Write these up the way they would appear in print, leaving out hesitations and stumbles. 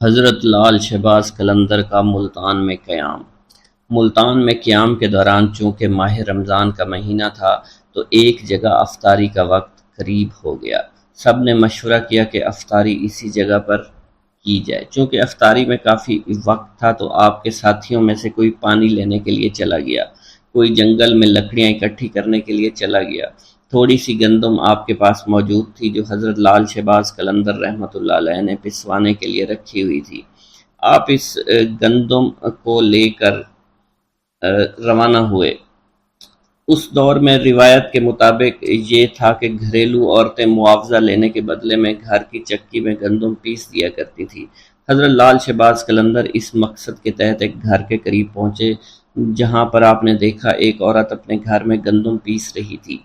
حضرت لال شہباز قلندر کا ملتان میں قیام۔ ملتان میں قیام کے دوران چونکہ ماہ رمضان کا مہینہ تھا تو ایک جگہ افطاری کا وقت قریب ہو گیا۔ سب نے مشورہ کیا کہ افطاری اسی جگہ پر کی جائے۔ چونکہ افطاری میں کافی وقت تھا تو آپ کے ساتھیوں میں سے کوئی پانی لینے کے لیے چلا گیا، کوئی جنگل میں لکڑیاں اکٹھی کرنے کے لیے چلا گیا۔ تھوڑی سی گندم آپ کے پاس موجود تھی جو حضرت لال شہباز قلندر رحمۃ اللہ علیہ نے پسوانے کے لیے رکھی ہوئی تھی۔ آپ اس گندم کو لے کر روانہ ہوئے۔ اس دور میں روایت کے مطابق یہ تھا کہ گھریلو عورتیں معاوضہ لینے کے بدلے میں گھر کی چکی میں گندم پیس دیا کرتی تھی۔ حضرت لال شہباز قلندر اس مقصد کے تحت ایک گھر کے قریب پہنچے جہاں پر آپ نے دیکھا ایک عورت اپنے گھر میں گندم پیس رہی تھی۔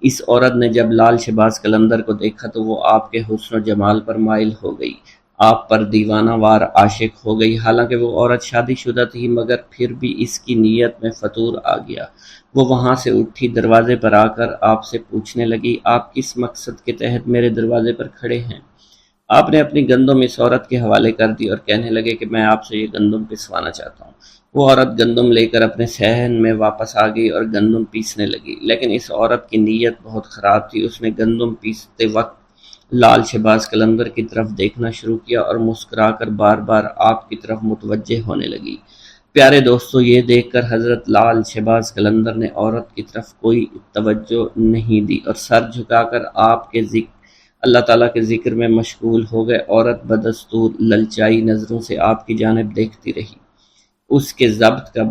اس عورت نے جب لال شہباز قلندر کو دیکھا تو وہ آپ کے حسن و جمال پر مائل ہو گئی، آپ پر دیوانہ وار عاشق ہو گئی۔ حالانکہ وہ عورت شادی شدہ تھی مگر پھر بھی اس کی نیت میں فطور آ گیا۔ وہ وہاں سے اٹھی، دروازے پر آ کر آپ سے پوچھنے لگی، آپ کس مقصد کے تحت میرے دروازے پر کھڑے ہیں؟ آپ نے اپنی گندم اس عورت کے حوالے کر دی اور کہنے لگے کہ میں آپ سے یہ گندم پسوانا چاہتا ہوں۔ وہ عورت گندم لے کر اپنے صحن میں واپس آ گئی اور گندم پیسنے لگی، لیکن اس عورت کی نیت بہت خراب تھی۔ اس نے گندم پیستے وقت لال شہباز قلندر کی طرف دیکھنا شروع کیا اور مسکرا کر بار بار آپ کی طرف متوجہ ہونے لگی۔ پیارے دوستو، یہ دیکھ کر حضرت لال شہباز قلندر نے عورت کی طرف کوئی توجہ نہیں دی اور سر جھکا کر آپ کے اللہ تعالیٰ کے ذکر میں مشغول ہو گئے۔ عورت بدستور للچائی نظروں سے آپ کی جانب دیکھتی رہی۔ اس کے ضبط کا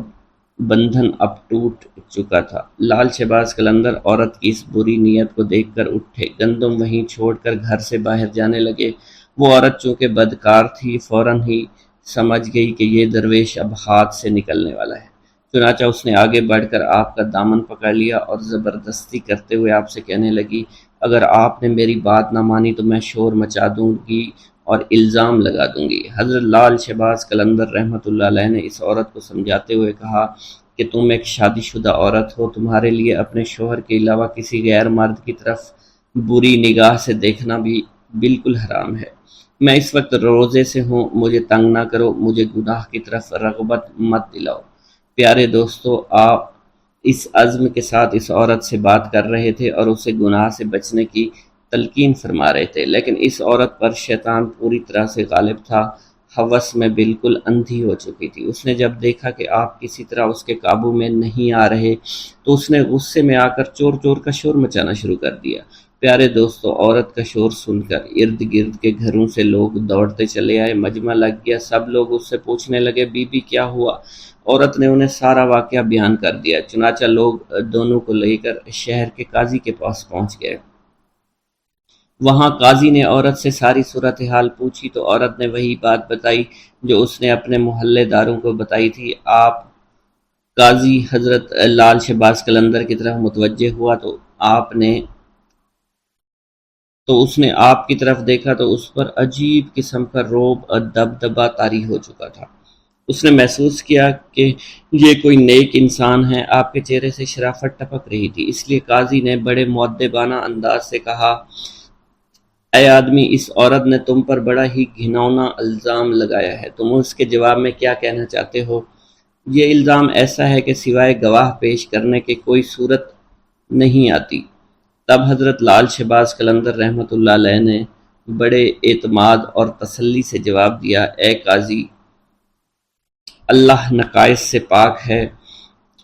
بندھن اب ٹوٹ چکا تھا۔ لال شہباز قلندر عورت کی اس بری نیت کو دیکھ کر اٹھے، گندم وہیں چھوڑ کر گھر سے باہر جانے لگے۔ وہ عورت چونکہ بدکار تھی، فوراً ہی سمجھ گئی کہ یہ درویش اب ہاتھ سے نکلنے والا ہے۔ چنانچہ اس نے آگے بڑھ کر آپ کا دامن پکڑ لیا اور زبردستی کرتے ہوئے آپ سے کہنے لگی، اگر آپ نے میری بات نہ مانی تو میں شور مچا دوں گی اور الزام لگا دوں گی۔ حضرت لال شہباز قلندر رحمۃ اللہ علیہ نے اس عورت کو سمجھاتے ہوئے کہا کہ تم ایک شادی شدہ عورت ہو، تمہارے لیے اپنے شوہر کے علاوہ کسی غیر مرد کی طرف بری نگاہ سے دیکھنا بھی بالکل حرام ہے۔ میں اس وقت روزے سے ہوں، مجھے تنگ نہ کرو، مجھے گناہ کی طرف رغبت مت دلاؤ۔ پیارے دوستو، آپ اس عزم کے ساتھ اس عورت سے بات کر رہے تھے اور اسے گناہ سے بچنے کی تلقین فرما رہے تھے، لیکن اس عورت پر شیطان پوری طرح سے غالب تھا، ہوس میں بالکل اندھی ہو چکی تھی۔ اس نے جب دیکھا کہ آپ کسی طرح اس کے قابو میں نہیں آ رہے تو اس نے غصے میں آ کر چور چور کا شور مچانا شروع کر دیا۔ پیارے دوستو، عورت کا شور سن کر ارد گرد کے گھروں سے لوگ دوڑتے چلے آئے، مجمع لگ گیا، سب لوگ اس سے پوچھنے لگے، بی بی کیا ہوا؟ عورت نے انہیں سارا واقعہ بیان کر دیا۔ چنانچہ لوگ دونوں کو لے کر شہر کے قاضی کے پاس پہنچ گئے۔ وہاں قاضی نے عورت سے ساری صورتحال پوچھی تو عورت نے وہی بات بتائی جو اس نے اپنے محلے داروں کو بتائی تھی۔ قاضی حضرت لال شہباز قلندر کی طرف متوجہ ہوا تو اس نے آپ کی طرف دیکھا تو اس پر عجیب قسم کا رعب اور دبدبہ طاری ہو چکا تھا۔ اس نے محسوس کیا کہ یہ کوئی نیک انسان ہے۔ آپ کے چہرے سے شرافت ٹپک رہی تھی، اس لیے قاضی نے بڑے مؤدبانہ انداز سے کہا، اے آدمی، اس عورت نے تم پر بڑا ہی گھناؤنا الزام لگایا ہے، تم اس کے جواب میں کیا کہنا چاہتے ہو؟ یہ الزام ایسا ہے کہ سوائے گواہ پیش کرنے کے کوئی صورت نہیں آتی۔ تب حضرت لال شہباز قلندر رحمۃ اللہ علیہ نے بڑے اعتماد اور تسلی سے جواب دیا، اے قاضی، اللہ نقائص سے پاک ہے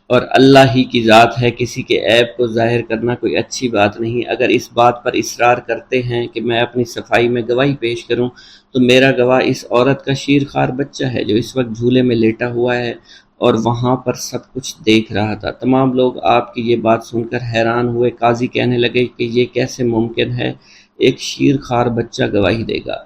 اور اللہ ہی کی ذات ہے، کسی کے عیب کو ظاہر کرنا کوئی اچھی بات نہیں۔ اگر اس بات پر اصرار کرتے ہیں کہ میں اپنی صفائی میں گواہی پیش کروں تو میرا گواہ اس عورت کا شیرخوار بچہ ہے جو اس وقت جھولے میں لیٹا ہوا ہے اور وہاں پر سب کچھ دیکھ رہا تھا۔ تمام لوگ آپ کی یہ بات سن کر حیران ہوئے۔ قاضی کہنے لگے کہ یہ کیسے ممکن ہے، ایک شیرخوار بچہ گواہی دے گا؟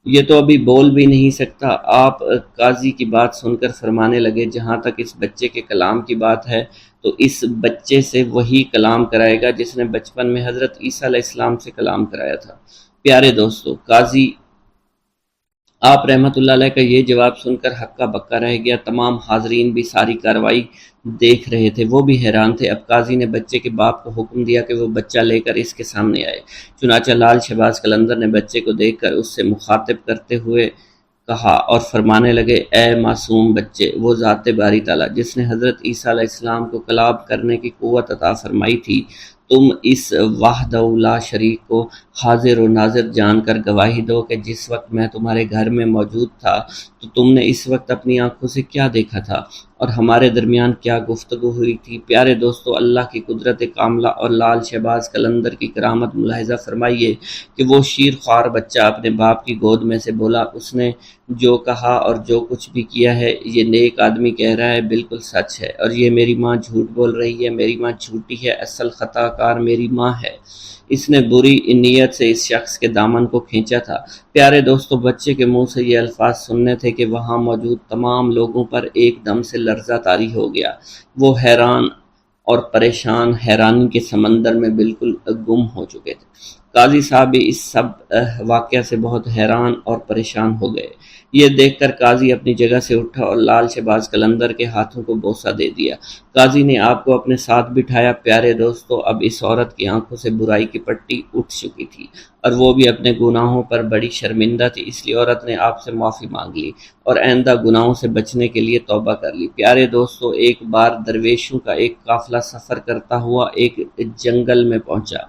یہ تو ابھی بول بھی نہیں سکتا۔ آپ قاضی کی بات سن کر فرمانے لگے، جہاں تک اس بچے کے کلام کی بات ہے تو اس بچے سے وہی کلام کرائے گا جس نے بچپن میں حضرت عیسیٰ علیہ السلام سے کلام کرایا تھا۔ پیارے دوستو، قاضی آپ رحمت اللہ علیہ کا یہ جواب سن کر ہکا بکا رہ گیا۔ تمام حاضرین بھی ساری کارروائی دیکھ رہے تھے، وہ بھی حیران تھے۔ اب قاضی نے بچے کے باپ کو حکم دیا کہ وہ بچہ لے کر اس کے سامنے آئے۔ چنانچہ لال شہباز قلندر نے بچے کو دیکھ کر اس سے مخاطب کرتے ہوئے کہا اور فرمانے لگے، اے معصوم بچے، وہ ذات باری تعالیٰ جس نے حضرت عیسیٰ علیہ السلام کو کلام کرنے کی قوت عطا فرمائی تھی، تم اس وحدہ لا شریک کو حاضر و ناظر جان کر گواہی دو کہ جس وقت میں تمہارے گھر میں موجود تھا تو تم نے اس وقت اپنی آنکھوں سے کیا دیکھا تھا اور ہمارے درمیان کیا گفتگو ہوئی تھی۔ پیارے دوستو، اللہ کی قدرت کاملہ اور لال شہباز قلندر کی کرامت ملاحظہ فرمائیے کہ وہ شیر خوار بچہ اپنے باپ کی گود میں سے بولا، اس نے جو کہا اور جو کچھ بھی کیا ہے یہ نیک آدمی کہہ رہا ہے بالکل سچ ہے، اور یہ میری ماں جھوٹ بول رہی ہے، میری ماں جھوٹی ہے، اصل خطا کار میری ماں ہے۔ اس نے بری نیت سے اس شخص کے دامن کو کھینچا تھا۔ پیارے دوستو، بچے کے منہ سے یہ الفاظ سننے تھے کہ وہاں موجود تمام لوگوں پر ایک دم سے لرزہ طاری ہو گیا۔ وہ حیران اور پریشان حیرانی کے سمندر میں بالکل گم ہو چکے تھے۔ قاضی صاحب بھی اس سب واقعہ سے بہت حیران اور پریشان ہو گئے۔ یہ دیکھ کر قاضی اپنی جگہ سے اٹھا اور لال شہباز قلندر کے ہاتھوں کو بوسہ دے دیا۔ قاضی نے آپ کو اپنے ساتھ بٹھایا۔ پیارے دوستو، اب اس عورت کی آنکھوں سے برائی کی پٹی اٹھ چکی تھی اور وہ بھی اپنے گناہوں پر بڑی شرمندہ تھی، اس لیے عورت نے آپ سے معافی مانگ لی اور آئندہ گناہوں سے بچنے کے لیے توبہ کر لی۔ پیارے دوستو، ایک بار درویشوں کا ایک قافلہ سفر کرتا ہوا ایک جنگل میں پہنچا۔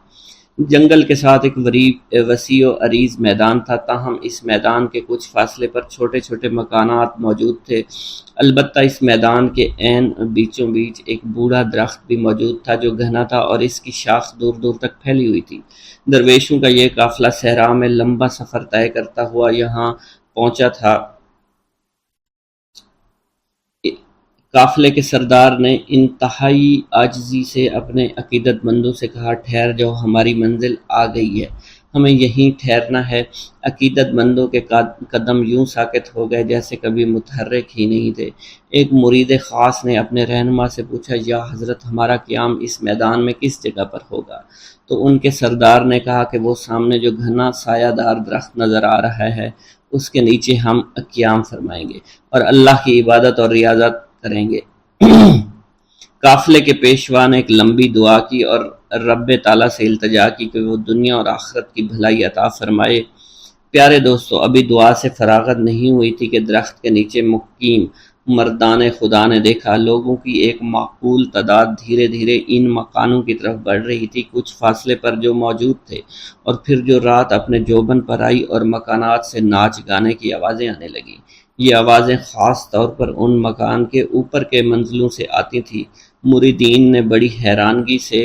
جنگل کے ساتھ ایک وسیع و عریض میدان تھا، تاہم اس میدان کے کچھ فاصلے پر چھوٹے چھوٹے مکانات موجود تھے۔ البتہ اس میدان کے عین بیچوں بیچ ایک بوڑھا درخت بھی موجود تھا جو گھنا تھا اور اس کی شاخ دور دور تک پھیلی ہوئی تھی۔ درویشوں کا یہ قافلہ صحرا میں لمبا سفر طے کرتا ہوا یہاں پہنچا تھا۔ قافلے کے سردار نے انتہائی عاجزی سے اپنے عقیدت مندوں سے کہا، ٹھہر جاؤ، ہماری منزل آ گئی ہے، ہمیں یہیں ٹھہرنا ہے۔ عقیدت مندوں کے قدم یوں ساکت ہو گئے جیسے کبھی متحرک ہی نہیں تھے۔ ایک مرید خاص نے اپنے رہنما سے پوچھا، یا حضرت، ہمارا قیام اس میدان میں کس جگہ پر ہوگا؟ تو ان کے سردار نے کہا کہ وہ سامنے جو گھنا سایہ دار درخت نظر آ رہا ہے اس کے نیچے ہم قیام فرمائیں گے اور اللہ کی عبادت اور ریاضت کریں گے۔ قافلے کے پیشوا نے ایک لمبی دعا کی اور رب تعالیٰ سے التجا کی کہ وہ دنیا اور آخرت کی بھلائی عطا فرمائے۔ پیارے دوستو، ابھی دعا سے فراغت نہیں ہوئی تھی کہ درخت کے نیچے مقیم مردان خدا نے دیکھا لوگوں کی ایک معقول تعداد دھیرے دھیرے ان مکانوں کی طرف بڑھ رہی تھی، کچھ فاصلے پر جو موجود تھے، اور پھر جو رات اپنے جوبن پر آئی اور مکانات سے ناچ گانے کی آوازیں آنے لگیں۔ یہ آوازیں خاص طور پر ان مکان کے اوپر کے منزلوں سے آتی تھیں۔ مریدین نے بڑی حیرانگی سے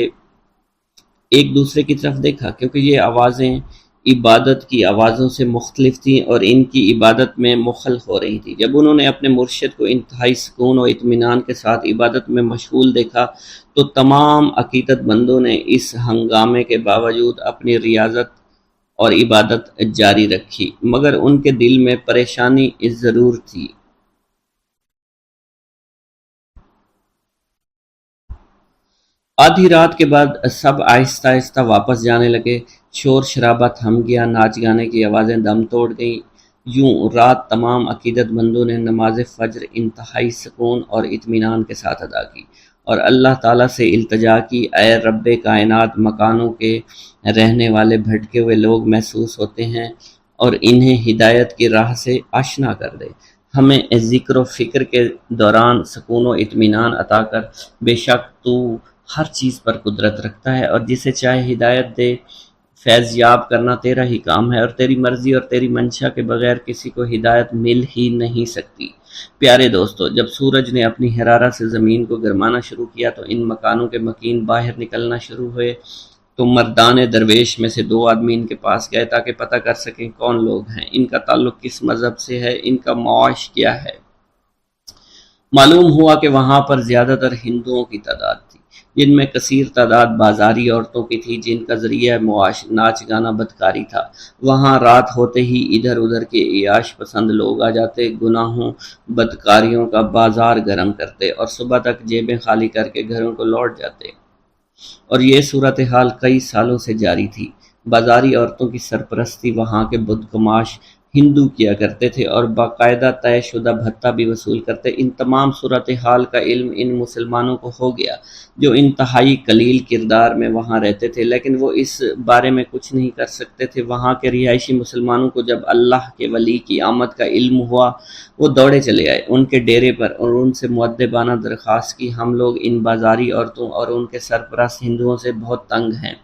ایک دوسرے کی طرف دیکھا کیونکہ یہ آوازیں عبادت کی آوازوں سے مختلف تھیں اور ان کی عبادت میں مخل ہو رہی تھیں۔ جب انہوں نے اپنے مرشد کو انتہائی سکون و اطمینان کے ساتھ عبادت میں مشغول دیکھا تو تمام عقیدت مندوں نے اس ہنگامے کے باوجود اپنی ریاضت اور عبادت جاری رکھی، مگر ان کے دل میں پریشانی ضرور تھی۔ آدھی رات کے بعد سب آہستہ آہستہ واپس جانے لگے، شور شرابہ تھم گیا، ناچ گانے کی آوازیں دم توڑ گئیں۔ یوں رات تمام عقیدت مندوں نے نماز فجر انتہائی سکون اور اطمینان کے ساتھ ادا کی اور اللہ تعالیٰ سے التجا کی، اے رب کائنات، مکانوں کے رہنے والے بھٹکے ہوئے لوگ محسوس ہوتے ہیں اور انہیں ہدایت کی راہ سے آشنا کر دے، ہمیں ذکر و فکر کے دوران سکون و اطمینان عطا کر، بے شک تو ہر چیز پر قدرت رکھتا ہے اور جسے چاہے ہدایت دے۔ فیض یاب کرنا تیرا ہی کام ہے اور تیری مرضی اور تیری منشا کے بغیر کسی کو ہدایت مل ہی نہیں سکتی۔ پیارے دوستو، جب سورج نے اپنی حرارت سے زمین کو گرمانا شروع کیا تو ان مکانوں کے مکین باہر نکلنا شروع ہوئے۔ تو مردان درویش میں سے دو آدمی ان کے پاس گئے تاکہ پتہ کر سکیں کون لوگ ہیں، ان کا تعلق کس مذہب سے ہے، ان کا معاش کیا ہے۔ معلوم ہوا کہ وہاں پر زیادہ تر ہندوؤں کی تعداد تھی، جن میں کثیر تعداد بازاری عورتوں کی تھی جن کا ذریعہ معاش ناچ گانا بدکاری تھا۔ وہاں رات ہوتے ہی ادھر ادھر کے عیاش پسند لوگ آ جاتے، گناہوں بدکاریوں کا بازار گرم کرتے اور صبح تک جیبیں خالی کر کے گھروں کو لوٹ جاتے، اور یہ صورتحال کئی سالوں سے جاری تھی۔ بازاری عورتوں کی سرپرستی وہاں کے بدگماش ہندو کیا کرتے تھے اور باقاعدہ طے شدہ بھتہ بھی وصول کرتے۔ ان تمام صورتحال کا علم ان مسلمانوں کو ہو گیا جو انتہائی قلیل کردار میں وہاں رہتے تھے، لیکن وہ اس بارے میں کچھ نہیں کر سکتے تھے۔ وہاں کے رہائشی مسلمانوں کو جب اللہ کے ولی کی آمد کا علم ہوا، وہ دوڑے چلے آئے ان کے ڈیرے پر اور ان سے مؤدبانہ درخواست کی، ہم لوگ ان بازاری عورتوں اور ان کے سرپرست ہندوؤں سے بہت تنگ ہیں،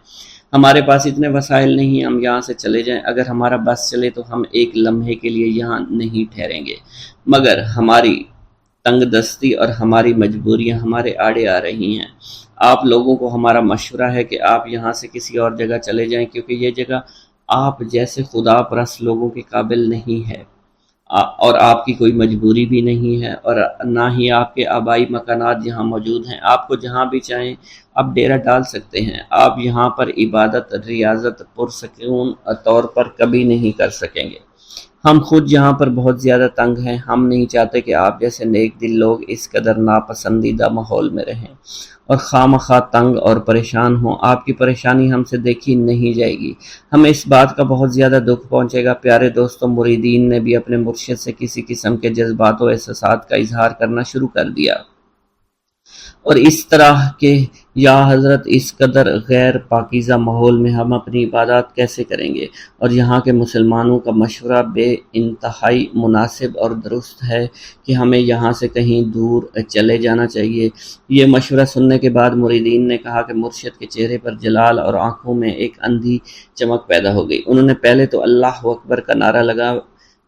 ہمارے پاس اتنے وسائل نہیں، ہم یہاں سے چلے جائیں، اگر ہمارا بس چلے تو ہم ایک لمحے کے لیے یہاں نہیں ٹھہریں گے، مگر ہماری تنگ دستی اور ہماری مجبوریاں ہمارے آڑے آ رہی ہیں۔ آپ لوگوں کو ہمارا مشورہ ہے کہ آپ یہاں سے کسی اور جگہ چلے جائیں، کیونکہ یہ جگہ آپ جیسے خدا پرست لوگوں کے قابل نہیں ہے، اور آپ کی کوئی مجبوری بھی نہیں ہے، اور نہ ہی آپ کے آبائی مکانات یہاں موجود ہیں۔ آپ کو جہاں بھی چاہیں آپ ڈیرہ ڈال سکتے ہیں، آپ یہاں پر عبادت ریاضت پرسکون طور پر کبھی نہیں کر سکیں گے۔ ہم خود یہاں پر بہت زیادہ تنگ ہیں، ہم نہیں چاہتے کہ آپ جیسے نیک دل لوگ اس قدر ناپسندیدہ ماحول میں رہیں اور خواہ مخواہ تنگ اور پریشان ہوں۔ آپ کی پریشانی ہم سے دیکھی نہیں جائے گی، ہمیں اس بات کا بہت زیادہ دکھ پہنچے گا۔ پیارے دوستوں، مریدین نے بھی اپنے مرشد سے کسی قسم کے جذبات و احساسات کا اظہار کرنا شروع کر دیا، اور اس طرح کہ یا حضرت اس قدر غیر پاکیزہ ماحول میں ہم اپنی عبادات کیسے کریں گے، اور یہاں کے مسلمانوں کا مشورہ بے انتہائی مناسب اور درست ہے کہ ہمیں یہاں سے کہیں دور چلے جانا چاہیے۔ یہ مشورہ سننے کے بعد مریدین نے کہا کہ مرشد کے چہرے پر جلال اور آنکھوں میں ایک اندھی چمک پیدا ہو گئی۔ انہوں نے پہلے تو اللہ اکبر کا نعرہ لگا،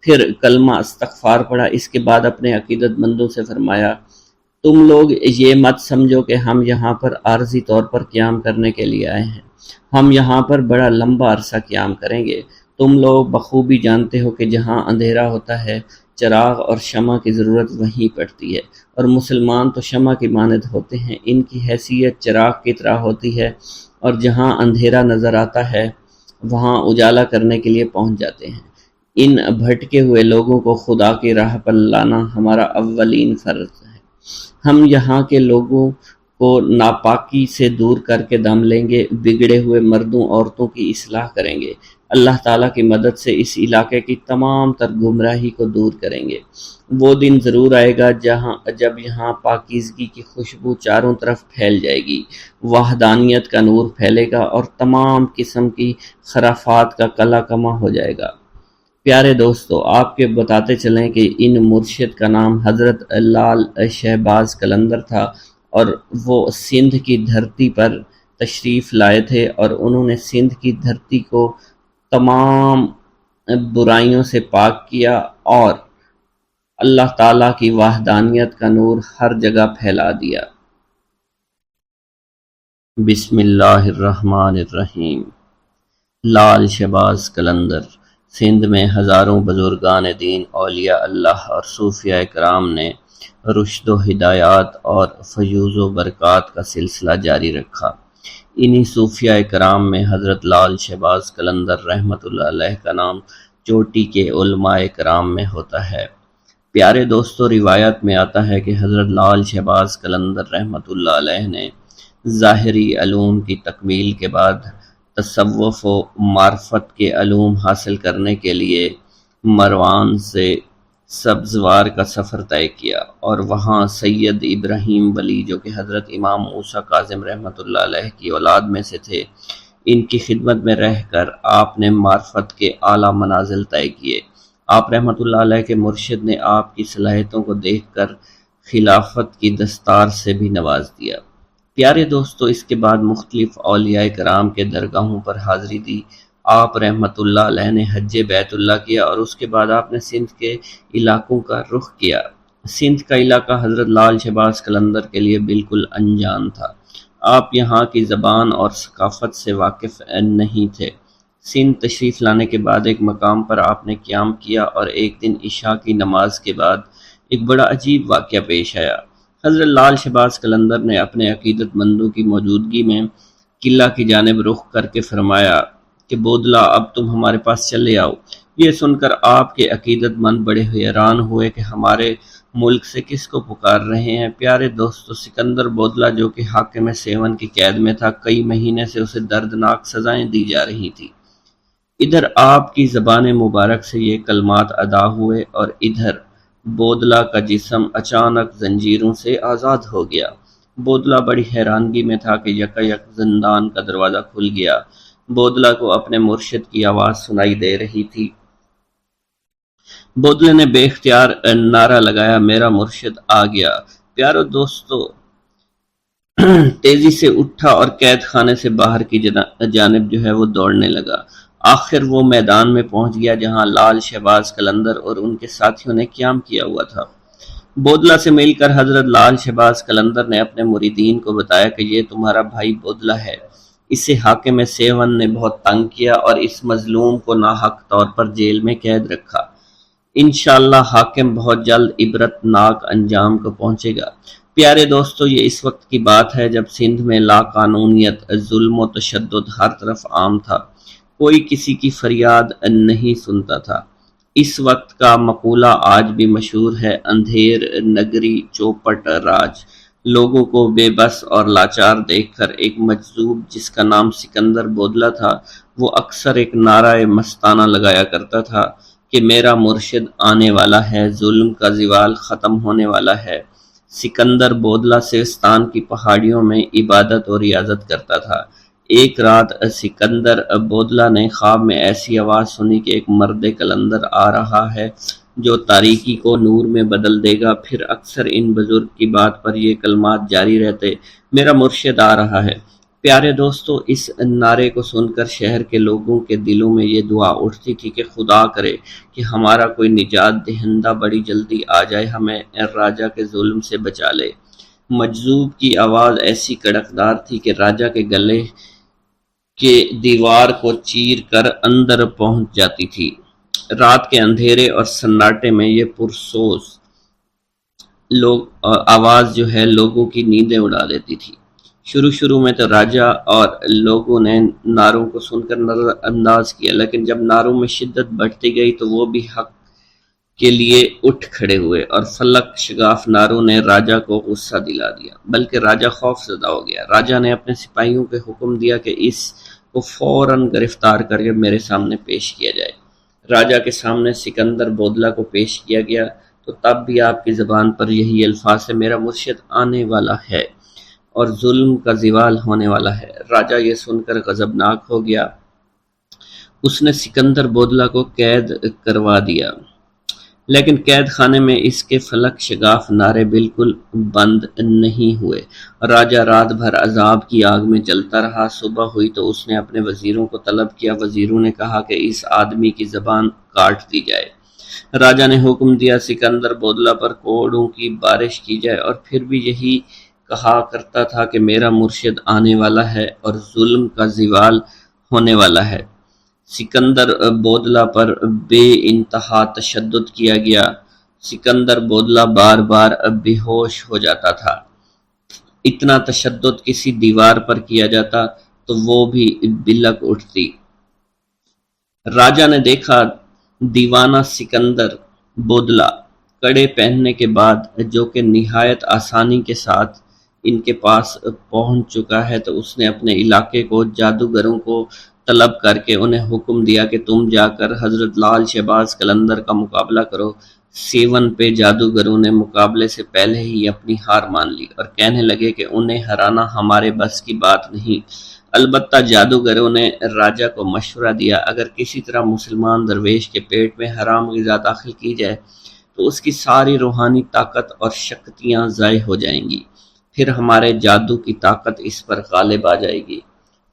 پھر کلمہ استغفار پڑھا، اس کے بعد اپنے عقیدت مندوں سے فرمایا، تم لوگ یہ مت سمجھو کہ ہم یہاں پر عارضی طور پر قیام کرنے کے لیے آئے ہیں، ہم یہاں پر بڑا لمبا عرصہ قیام کریں گے۔ تم لوگ بخوبی جانتے ہو کہ جہاں اندھیرا ہوتا ہے چراغ اور شمع کی ضرورت وہیں پڑتی ہے، اور مسلمان تو شمع کی مانند ہوتے ہیں، ان کی حیثیت چراغ کی طرح ہوتی ہے، اور جہاں اندھیرا نظر آتا ہے وہاں اجالا کرنے کے لیے پہنچ جاتے ہیں۔ ان بھٹکے ہوئے لوگوں کو خدا کی راہ پر لانا ہمارا اولین فرض ہے۔ ہم یہاں کے لوگوں کو ناپاکی سے دور کر کے دم لیں گے، بگڑے ہوئے مردوں عورتوں کی اصلاح کریں گے، اللہ تعالیٰ کی مدد سے اس علاقے کی تمام تر گمراہی کو دور کریں گے۔ وہ دن ضرور آئے گا جب یہاں پاکیزگی کی خوشبو چاروں طرف پھیل جائے گی، وحدانیت کا نور پھیلے گا اور تمام قسم کی خرافات کا کلا کما ہو جائے گا۔ پیارے دوستو، آپ کے بتاتے چلیں کہ ان مرشد کا نام حضرت لال شہباز قلندر تھا، اور وہ سندھ کی دھرتی پر تشریف لائے تھے، اور انہوں نے سندھ کی دھرتی کو تمام برائیوں سے پاک کیا اور اللہ تعالیٰ کی وحدانیت کا نور ہر جگہ پھیلا دیا۔ بسم اللہ الرحمن الرحیم۔ لال شہباز قلندر۔ سندھ میں ہزاروں بزرگان دین، اولیاء اللہ اور صوفیاء کرام نے رشد و ہدایات اور فیوز و برکات کا سلسلہ جاری رکھا۔ انہی صوفیاء کرام میں حضرت لال شہباز قلندر رحمۃ اللہ علیہ کا نام چوٹی کے علماء کرام میں ہوتا ہے۔ پیارے دوستو، روایت میں آتا ہے کہ حضرت لال شہباز قلندر رحمۃ اللہ علیہ نے ظاہری علوم کی تکمیل کے بعد تصوف و معرفت کے علوم حاصل کرنے کے لیے مروان سے سبزوار کا سفر طے کیا، اور وہاں سید ابراہیم ولی جو کہ حضرت امام موسیٰ کاظم رحمۃ اللہ علیہ کی اولاد میں سے تھے، ان کی خدمت میں رہ کر آپ نے معرفت کے اعلیٰ منازل طے کیے۔ آپ رحمۃ اللہ علیہ کے مرشد نے آپ کی صلاحیتوں کو دیکھ کر خلافت کی دستار سے بھی نواز دیا۔ پیارے دوستو، اس کے بعد مختلف اولیاء کرام کے درگاہوں پر حاضری دی۔ آپ رحمۃ اللہ علیہ نے حج بیت اللہ کیا، اور اس کے بعد آپ نے سندھ کے علاقوں کا رخ کیا۔ سندھ کا علاقہ حضرت لال شہباز قلندر کے لیے بالکل انجان تھا، آپ یہاں کی زبان اور ثقافت سے واقف نہیں تھے۔ سندھ تشریف لانے کے بعد ایک مقام پر آپ نے قیام کیا، اور ایک دن عشاء کی نماز کے بعد ایک بڑا عجیب واقعہ پیش آیا۔ حضرت لال شہباز قلندر نے اپنے عقیدت مندوں کی موجودگی میں قلعہ کی جانب رخ کر کے فرمایا کہ بودلا، اب تم ہمارے پاس چلے آؤ۔ یہ سن کر آپ کے عقیدت مند بڑے حیران ہوئے کہ ہمارے ملک سے کس کو پکار رہے ہیں۔ پیارے دوستو، سکندر بودلا جو کہ حاکم سیون کی قید میں تھا، کئی مہینے سے اسے دردناک سزائیں دی جا رہی تھی۔ ادھر آپ کی زبان مبارک سے یہ کلمات ادا ہوئے اور ادھر بودلہ کا جسم اچانک زنجیروں سے آزاد ہو گیا۔ بودلہ بڑی حیرانگی میں تھا کہ یکایک زندان کا دروازہ کھل گیا۔ بودلہ کو اپنے مرشد کی آواز سنائی دے رہی تھی۔ بودلے نے بے اختیار نعرہ لگایا، میرا مرشد آ گیا۔ پیارو دوستو تیزی سے اٹھا اور قید خانے سے باہر کی جانب جو ہے وہ دوڑنے لگا۔ آخر وہ میدان میں پہنچ گیا جہاں لال شہباز قلندر اور ان کے ساتھیوں نے قیام کیا ہوا تھا۔ بودلہ سے مل کر حضرت لال شہباز قلندر نے اپنے مریدین کو بتایا کہ یہ تمہارا بھائی بودلہ ہے، اسے حاکم سیون نے بہت تنگ کیا اور اس مظلوم کو ناحق طور پر جیل میں قید رکھا۔ انشاءاللہ حاکم بہت جلد عبرت ناک انجام کو پہنچے گا۔ پیارے دوستو، یہ اس وقت کی بات ہے جب سندھ میں لا قانونیت، ظلم و تشدد ہر طرف عام تھا، کوئی کسی کی فریاد نہیں سنتا تھا۔ اس وقت کا مقولہ آج بھی مشہور ہے، اندھیر نگری چوپٹ راج۔ لوگوں کو بے بس اور لاچار دیکھ کر ایک مجذوب جس کا نام سکندر بودلہ تھا، وہ اکثر ایک نعرہ مستانہ لگایا کرتا تھا کہ میرا مرشد آنے والا ہے، ظلم کا زوال ختم ہونے والا ہے۔ سکندر بودلہ سیستان کی پہاڑیوں میں عبادت اور ریاضت کرتا تھا۔ ایک رات سکندر بودلہ نے خواب میں ایسی آواز سنی کہ ایک مرد قلندر آ رہا ہے جو تاریکی کو نور میں بدل دے گا۔ پھر اکثر ان بزرگ کی بات پر یہ کلمات جاری رہتے، میرا مرشد آ رہا ہے۔ پیارے دوستو، اس نعرے کو سن کر شہر کے لوگوں کے دلوں میں یہ دعا اٹھتی تھی کہ خدا کرے کہ ہمارا کوئی نجات دہندہ بڑی جلدی آ جائے، ہمیں راجہ کے ظلم سے بچا لے۔ مجذوب کی آواز ایسی کڑکدار تھی کہ راجہ کے گلے کے دیوار کو چیر کر اندر پہنچ جاتی تھی۔ رات کے اندھیرے اور سناٹے میں یہ پرسوز آواز جو ہے لوگوں کی نیندیں اڑا دیتی تھی۔ شروع میں تو راجہ اور لوگوں نے نعروں کو سن کر نظر انداز کیا، لیکن جب نعروں میں شدت بڑھتی گئی تو وہ بھی حق کے لیے اٹھ کھڑے ہوئے اور فلک شگاف نعروں نے راجہ کو غصہ دلا دیا، بلکہ راجہ خوف زدہ ہو گیا۔ راجہ نے اپنے سپاہیوں کو حکم دیا کہ اس کو فوراً گرفتار کر کے میرے سامنے پیش کیا جائے۔ راجہ کے سامنے سکندر بودلہ کو پیش کیا گیا تو تب بھی آپ کی زبان پر یہی الفاظ سے میرا مرشد آنے والا ہے اور ظلم کا زوال ہونے والا ہے۔ راجہ یہ سن کر غضبناک ہو گیا۔ اس نے سکندر بودلہ کو قید کروا دیا، لیکن قید خانے میں اس کے فلک شگاف نعرے بالکل بند نہیں ہوئے۔ راجہ رات بھر عذاب کی آگ میں جلتا رہا۔ صبح ہوئی تو اس نے اپنے وزیروں کو طلب کیا۔ وزیروں نے کہا کہ اس آدمی کی زبان کاٹ دی جائے۔ راجہ نے حکم دیا سکندر بودلہ پر کوڑوں کی بارش کی جائے، اور پھر بھی یہی کہا کرتا تھا کہ میرا مرشد آنے والا ہے اور ظلم کا زوال ہونے والا ہے۔ سکندر بودلہ پر بے انتہا تشدد کیا گیا۔ سکندر بودلہ بار بار بے ہوش ہو جاتا تھا۔ اتنا تشدد کسی دیوار پر کیا جاتا تو وہ بھی بلک اٹھتی۔ راجہ نے دیکھا دیوانہ سکندر بودلہ کڑے پہننے کے بعد جو کہ نہایت آسانی کے ساتھ ان کے پاس پہنچ چکا ہے، تو اس نے اپنے علاقے کو جادوگروں کو طلب کر کے انہیں حکم دیا کہ تم جا کر حضرت لال شہباز قلندر کا مقابلہ کرو۔ سیون پہ جادوگروں نے مقابلے سے پہلے ہی اپنی ہار مان لی اور کہنے لگے کہ انہیں ہرانا ہمارے بس کی بات نہیں۔ البتہ جادوگروں نے راجہ کو مشورہ دیا، اگر کسی طرح مسلمان درویش کے پیٹ میں حرام غذا داخل کی جائے تو اس کی ساری روحانی طاقت اور شکتیاں ضائع ہو جائیں گی، پھر ہمارے جادو کی طاقت اس پر غالب آ جائے گی۔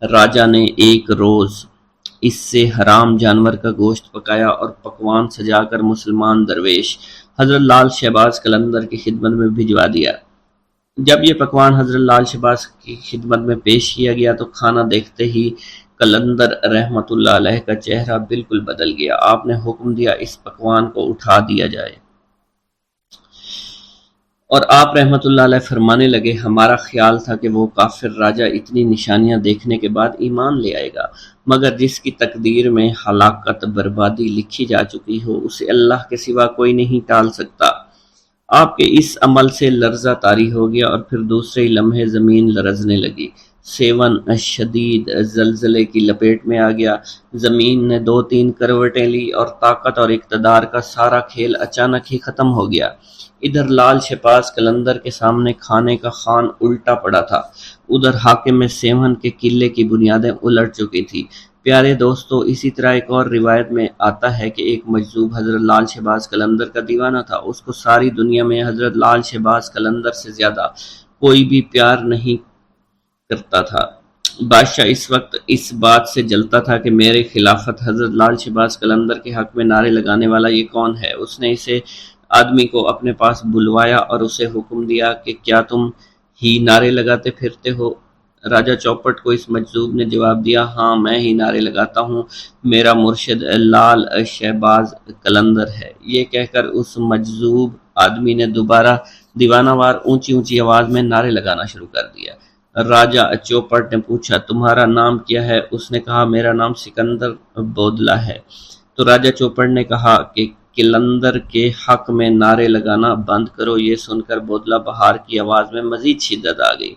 راجہ نے ایک روز اس سے حرام جانور کا گوشت پکایا اور پکوان سجا کر مسلمان درویش حضرت لال شہباز قلندر کی خدمت میں بھجوا دیا۔ جب یہ پکوان حضرت لال شہباز کی خدمت میں پیش کیا گیا تو کھانا دیکھتے ہی قلندر رحمت اللہ علیہ کا چہرہ بالکل بدل گیا۔ آپ نے حکم دیا اس پکوان کو اٹھا دیا جائے، اور آپ رحمت اللہ علیہ فرمانے لگے، ہمارا خیال تھا کہ وہ کافر راجہ اتنی نشانیاں دیکھنے کے بعد ایمان لے آئے گا، مگر جس کی تقدیر میں ہلاکت بربادی لکھی جا چکی ہو اسے اللہ کے سوا کوئی نہیں ٹال سکتا۔ آپ کے اس عمل سے لرزہ طاری ہو گیا اور پھر دوسرے ہی لمحے زمین لرزنے لگی۔ سیون شدید زلزلے کی لپیٹ میں آ گیا۔ زمین نے 2-3 کروٹیں لی اور طاقت اور اقتدار کا سارا کھیل اچانک ہی ختم ہو گیا۔ ادھر لال شہباز قلندر کے سامنے کھانے کا خوان الٹا پڑا تھا، ادھر حاکم سیون کے قلعے کی بنیادیں الٹ چکی تھی۔ پیارے دوستو، اسی طرح ایک اور روایت میں آتا ہے کہ ایک مجذوب حضرت لال شہباز قلندر کا دیوانہ تھا۔ اس کو ساری دنیا میں حضرت لال شہباز قلندر سے زیادہ کوئی بھی پیار نہیں کرتا تھا۔ بادشاہ اس وقت اس بات سے جلتا تھا کہ میرے خلافت حضرت لال شہباز قلندر کے حق میں نعرے لگانے والا یہ کون ہے؟ اس نے اسے آدمی کو اپنے پاس بلوایا اور اسے حکم دیا کہ کیا تم ہی نعرے لگاتے پھرتے ہو؟ راجہ چوپٹ کو اس مجذوب نے جواب دیا، ہاں میں ہی نعرے لگاتا ہوں، میرا مرشد لال شہباز قلندر ہے۔ یہ کہہ کر اس مجذوب آدمی نے دوبارہ دیوانہ وار اونچی اونچی آواز میں نعرے لگانا شروع کر دیا۔ راجہ چوپٹ نے پوچھا، تمہارا نام کیا ہے؟ اس نے کہا، میرا نام سکندر بودلہ ہے۔ تو راجہ چوپٹ نے کہا کہ قلندر کے حق میں نعرے لگانا بند کرو۔ یہ سن کر بودلہ بہار کی آواز میں مزید شدت آ گئی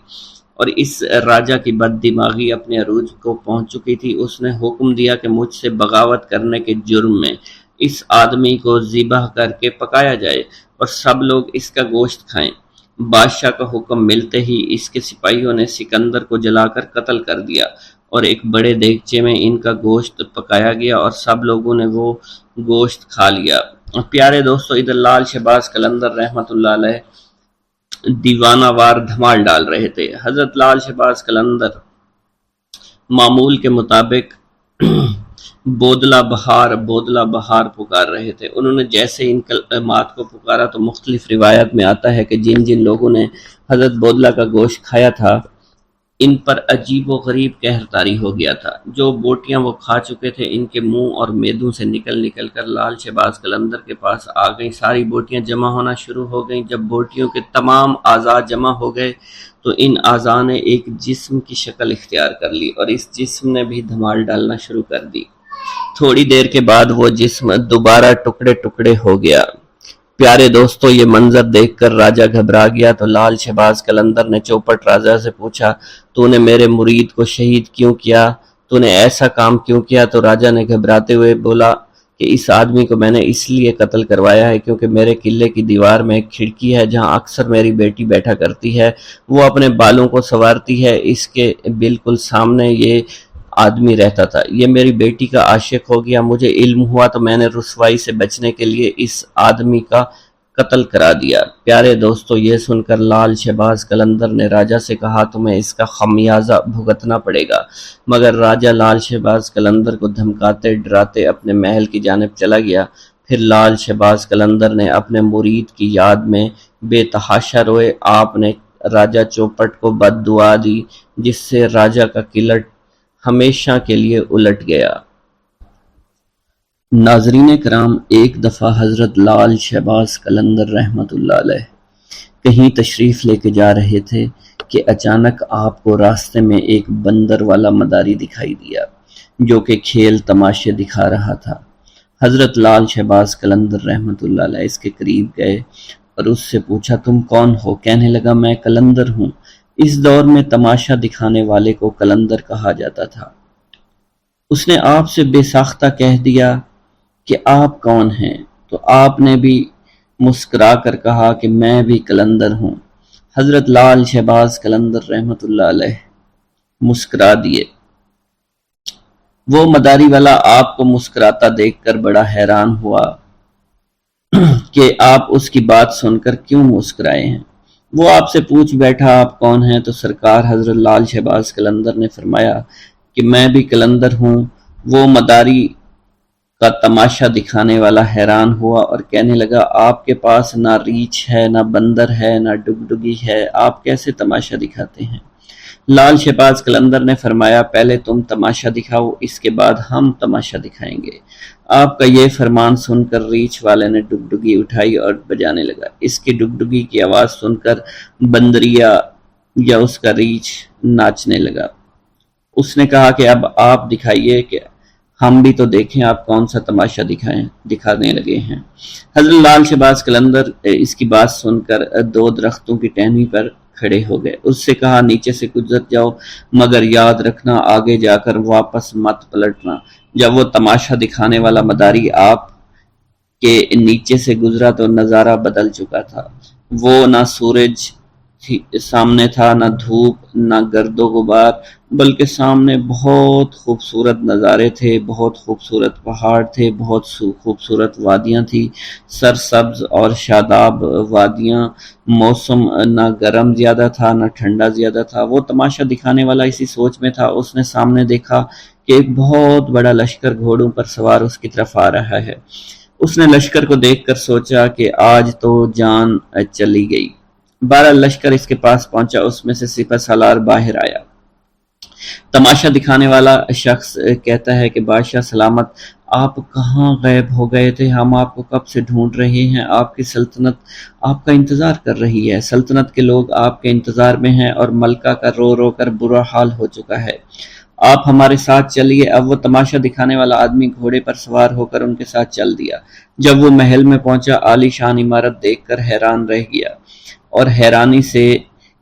اور اس راجہ کی بد دماغی اپنے عروج کو پہنچ چکی تھی۔ اس نے حکم دیا کہ مجھ سے بغاوت کرنے کے جرم میں اس آدمی کو ذبح کر کے پکایا جائے اور سب لوگ اس کا گوشت کھائیں۔ بادشاہ کا حکم ملتے ہی اس کے سپاہیوں نے سکندر کو جلا کر قتل کر دیا اور ایک بڑے دیگچے میں ان کا گوشت پکایا گیا اور سب لوگوں نے وہ گوشت کھا لیا۔ پیارے دوستو، ادھر لال شہباز قلندر رحمۃ اللہ علیہ دیوانہ وار دھمال ڈال رہے تھے۔ حضرت لال شہباز قلندر معمول کے مطابق بودلہ بہار پکار رہے تھے۔ انہوں نے جیسے ان کلمات کو پکارا تو مختلف روایات میں آتا ہے کہ جن جن لوگوں نے حضرت بودلہ کا گوشت کھایا تھا ان پر عجیب و غریب قہر طاری ہو گیا تھا۔ جو بوٹیاں وہ کھا چکے تھے ان کے منہ اور میدوں سے نکل کر لال شہباز قلندر کے پاس آ گئیں۔ ساری بوٹیاں جمع ہونا شروع ہو گئیں۔ جب بوٹیوں کے تمام اعضاء جمع ہو گئے تو ان اعضاء نے ایک جسم کی شکل اختیار کر لی اور اس جسم نے بھی دھمال ڈالنا شروع کر دی۔ تھوڑی دیر کے بعد وہ جسم دوبارہ ٹکڑے ٹکڑے ہو گیا۔ پیارے دوستو، یہ منظر دیکھ کر راجہ گھبرا گیا تو لال شہباز قلندر نے چوپٹ راجہ سے پوچھا، تو نے میرے مرید کو شہید کیوں کیا؟ تو نے ایسا کام کیوں کیا؟ تو راجہ نے گھبراتے ہوئے بولا کہ اس آدمی کو میں نے اس لیے قتل کروایا ہے کیونکہ میرے قلعے کی دیوار میں ایک کھڑکی ہے جہاں اکثر میری بیٹی بیٹھا کرتی ہے، وہ اپنے بالوں کو سنوارتی ہے، اس کے بالکل سامنے یہ آدمی رہتا تھا۔ یہ میری بیٹی کا عاشق ہو گیا، مجھے علم ہوا تو میں نے رسوائی سے بچنے کے لیے اس آدمی کا قتل کرا دیا۔ پیارے دوستو، یہ سن کر لال شہباز قلندر نے راجہ سے کہا، تمہیں اس کا خمیازہ بھگتنا پڑے گا۔ مگر راجہ لال شہباز قلندر کو دھمکاتے ڈراتے اپنے محل کی جانب چلا گیا۔ پھر لال شہباز قلندر نے اپنے مرید کی یاد میں بے تحاشا روئے۔ آپ نے راجہ چوپٹ کو بد دعا دی جس سے راجہ کا قلعہ ہمیشہ کے لیے الٹ گیا۔ ناظرین کرام، ایک دفعہ حضرت لال شہباز قلندر رحمۃ اللہ علیہ کہیں تشریف لے کے جا رہے تھے کہ اچانک آپ کو راستے میں ایک بندر والا مداری دکھائی دیا جو کہ کھیل تماشے دکھا رہا تھا۔ حضرت لال شہباز قلندر رحمۃ اللہ علیہ اس کے قریب گئے اور اس سے پوچھا، تم کون ہو؟ کہنے لگا، میں قلندر ہوں۔ اس دور میں تماشا دکھانے والے کو قلندر کہا جاتا تھا۔ اس نے آپ سے بے ساختہ کہہ دیا کہ آپ کون ہیں؟ تو آپ نے بھی مسکرا کر کہا کہ میں بھی قلندر ہوں۔ حضرت لال شہباز قلندر رحمۃ اللہ علیہ مسکرا دیے۔ وہ مداری والا آپ کو مسکراتا دیکھ کر بڑا حیران ہوا کہ آپ اس کی بات سن کر کیوں مسکرائے ہیں۔ وہ آپ سے پوچھ بیٹھا، آپ کون ہیں؟ تو سرکار حضرت لال شہباز قلندر نے فرمایا کہ میں بھی قلندر ہوں۔ وہ مداری کا تماشا دکھانے والا حیران ہوا اور کہنے لگا، آپ کے پاس نہ ریچھ ہے، نہ بندر ہے، نہ ڈگڈگی ہے، آپ کیسے تماشا دکھاتے ہیں؟ لال شہباز قلندر نے فرمایا، پہلے تم تماشا دکھاؤ، اس کے بعد ہم تماشا دکھائیں گے۔ آپ کا یہ فرمان سن کر ریچھ والے نے ڈگڈگی اٹھائی اور بجانے لگا۔ اس کی ڈگڈگی کی آواز سن کر بندریا یا اس کا ریچھ ناچنے لگا۔ اس نے کہا کہ اب آپ دکھائیے کہ ہم بھی تو دیکھیں آپ کون سا تماشا دکھانے لگے ہیں۔ حضرت لال شہباز قلندر اس کی بات سن کر دو درختوں کی ٹہنی پر کھڑے ہو گئے۔ اس سے کہا نیچے سے گزر جاؤ، مگر یاد رکھنا آگے جا کر واپس مت پلٹنا۔ جب وہ تماشا دکھانے والا مداری آپ کے نیچے سے گزرا تو نظارہ بدل چکا تھا۔ وہ نہ سورج سامنے تھا، نہ دھوپ، نہ گرد و غبار، بلکہ سامنے بہت خوبصورت نظارے تھے، بہت خوبصورت پہاڑ تھے، بہت خوبصورت وادیاں تھی، سرسبز اور شاداب وادیاں۔ موسم نہ گرم زیادہ تھا نہ ٹھنڈا زیادہ تھا۔ وہ تماشا دکھانے والا اسی سوچ میں تھا۔ اس نے سامنے دیکھا کہ ایک بہت بڑا لشکر گھوڑوں پر سوار اس کی طرف آ رہا ہے۔ اس نے لشکر کو دیکھ کر سوچا کہ آج تو جان چلی گئی۔ بہرحال لشکر اس کے پاس پہنچا، اس میں سے سپہ سالار باہر آیا۔ تماشا دکھانے والا شخص کہتا ہے کہ بادشاہ سلامت، آپ کہاں غائب ہو گئے تھے؟ ہم آپ کو کب سے ڈھونڈ رہے ہیں۔ آپ کی سلطنت آپ کا انتظار کر رہی ہے، سلطنت کے لوگ آپ کے انتظار میں ہیں اور ملکہ کا رو رو کر برا حال ہو چکا ہے۔ آپ ہمارے ساتھ چلیے۔ اب وہ تماشا دکھانے والا آدمی گھوڑے پر سوار ہو کر ان کے ساتھ چل دیا۔ جب وہ محل میں پہنچا، عالی شان عمارت دیکھ کر حیران رہ گیا اور حیرانی سے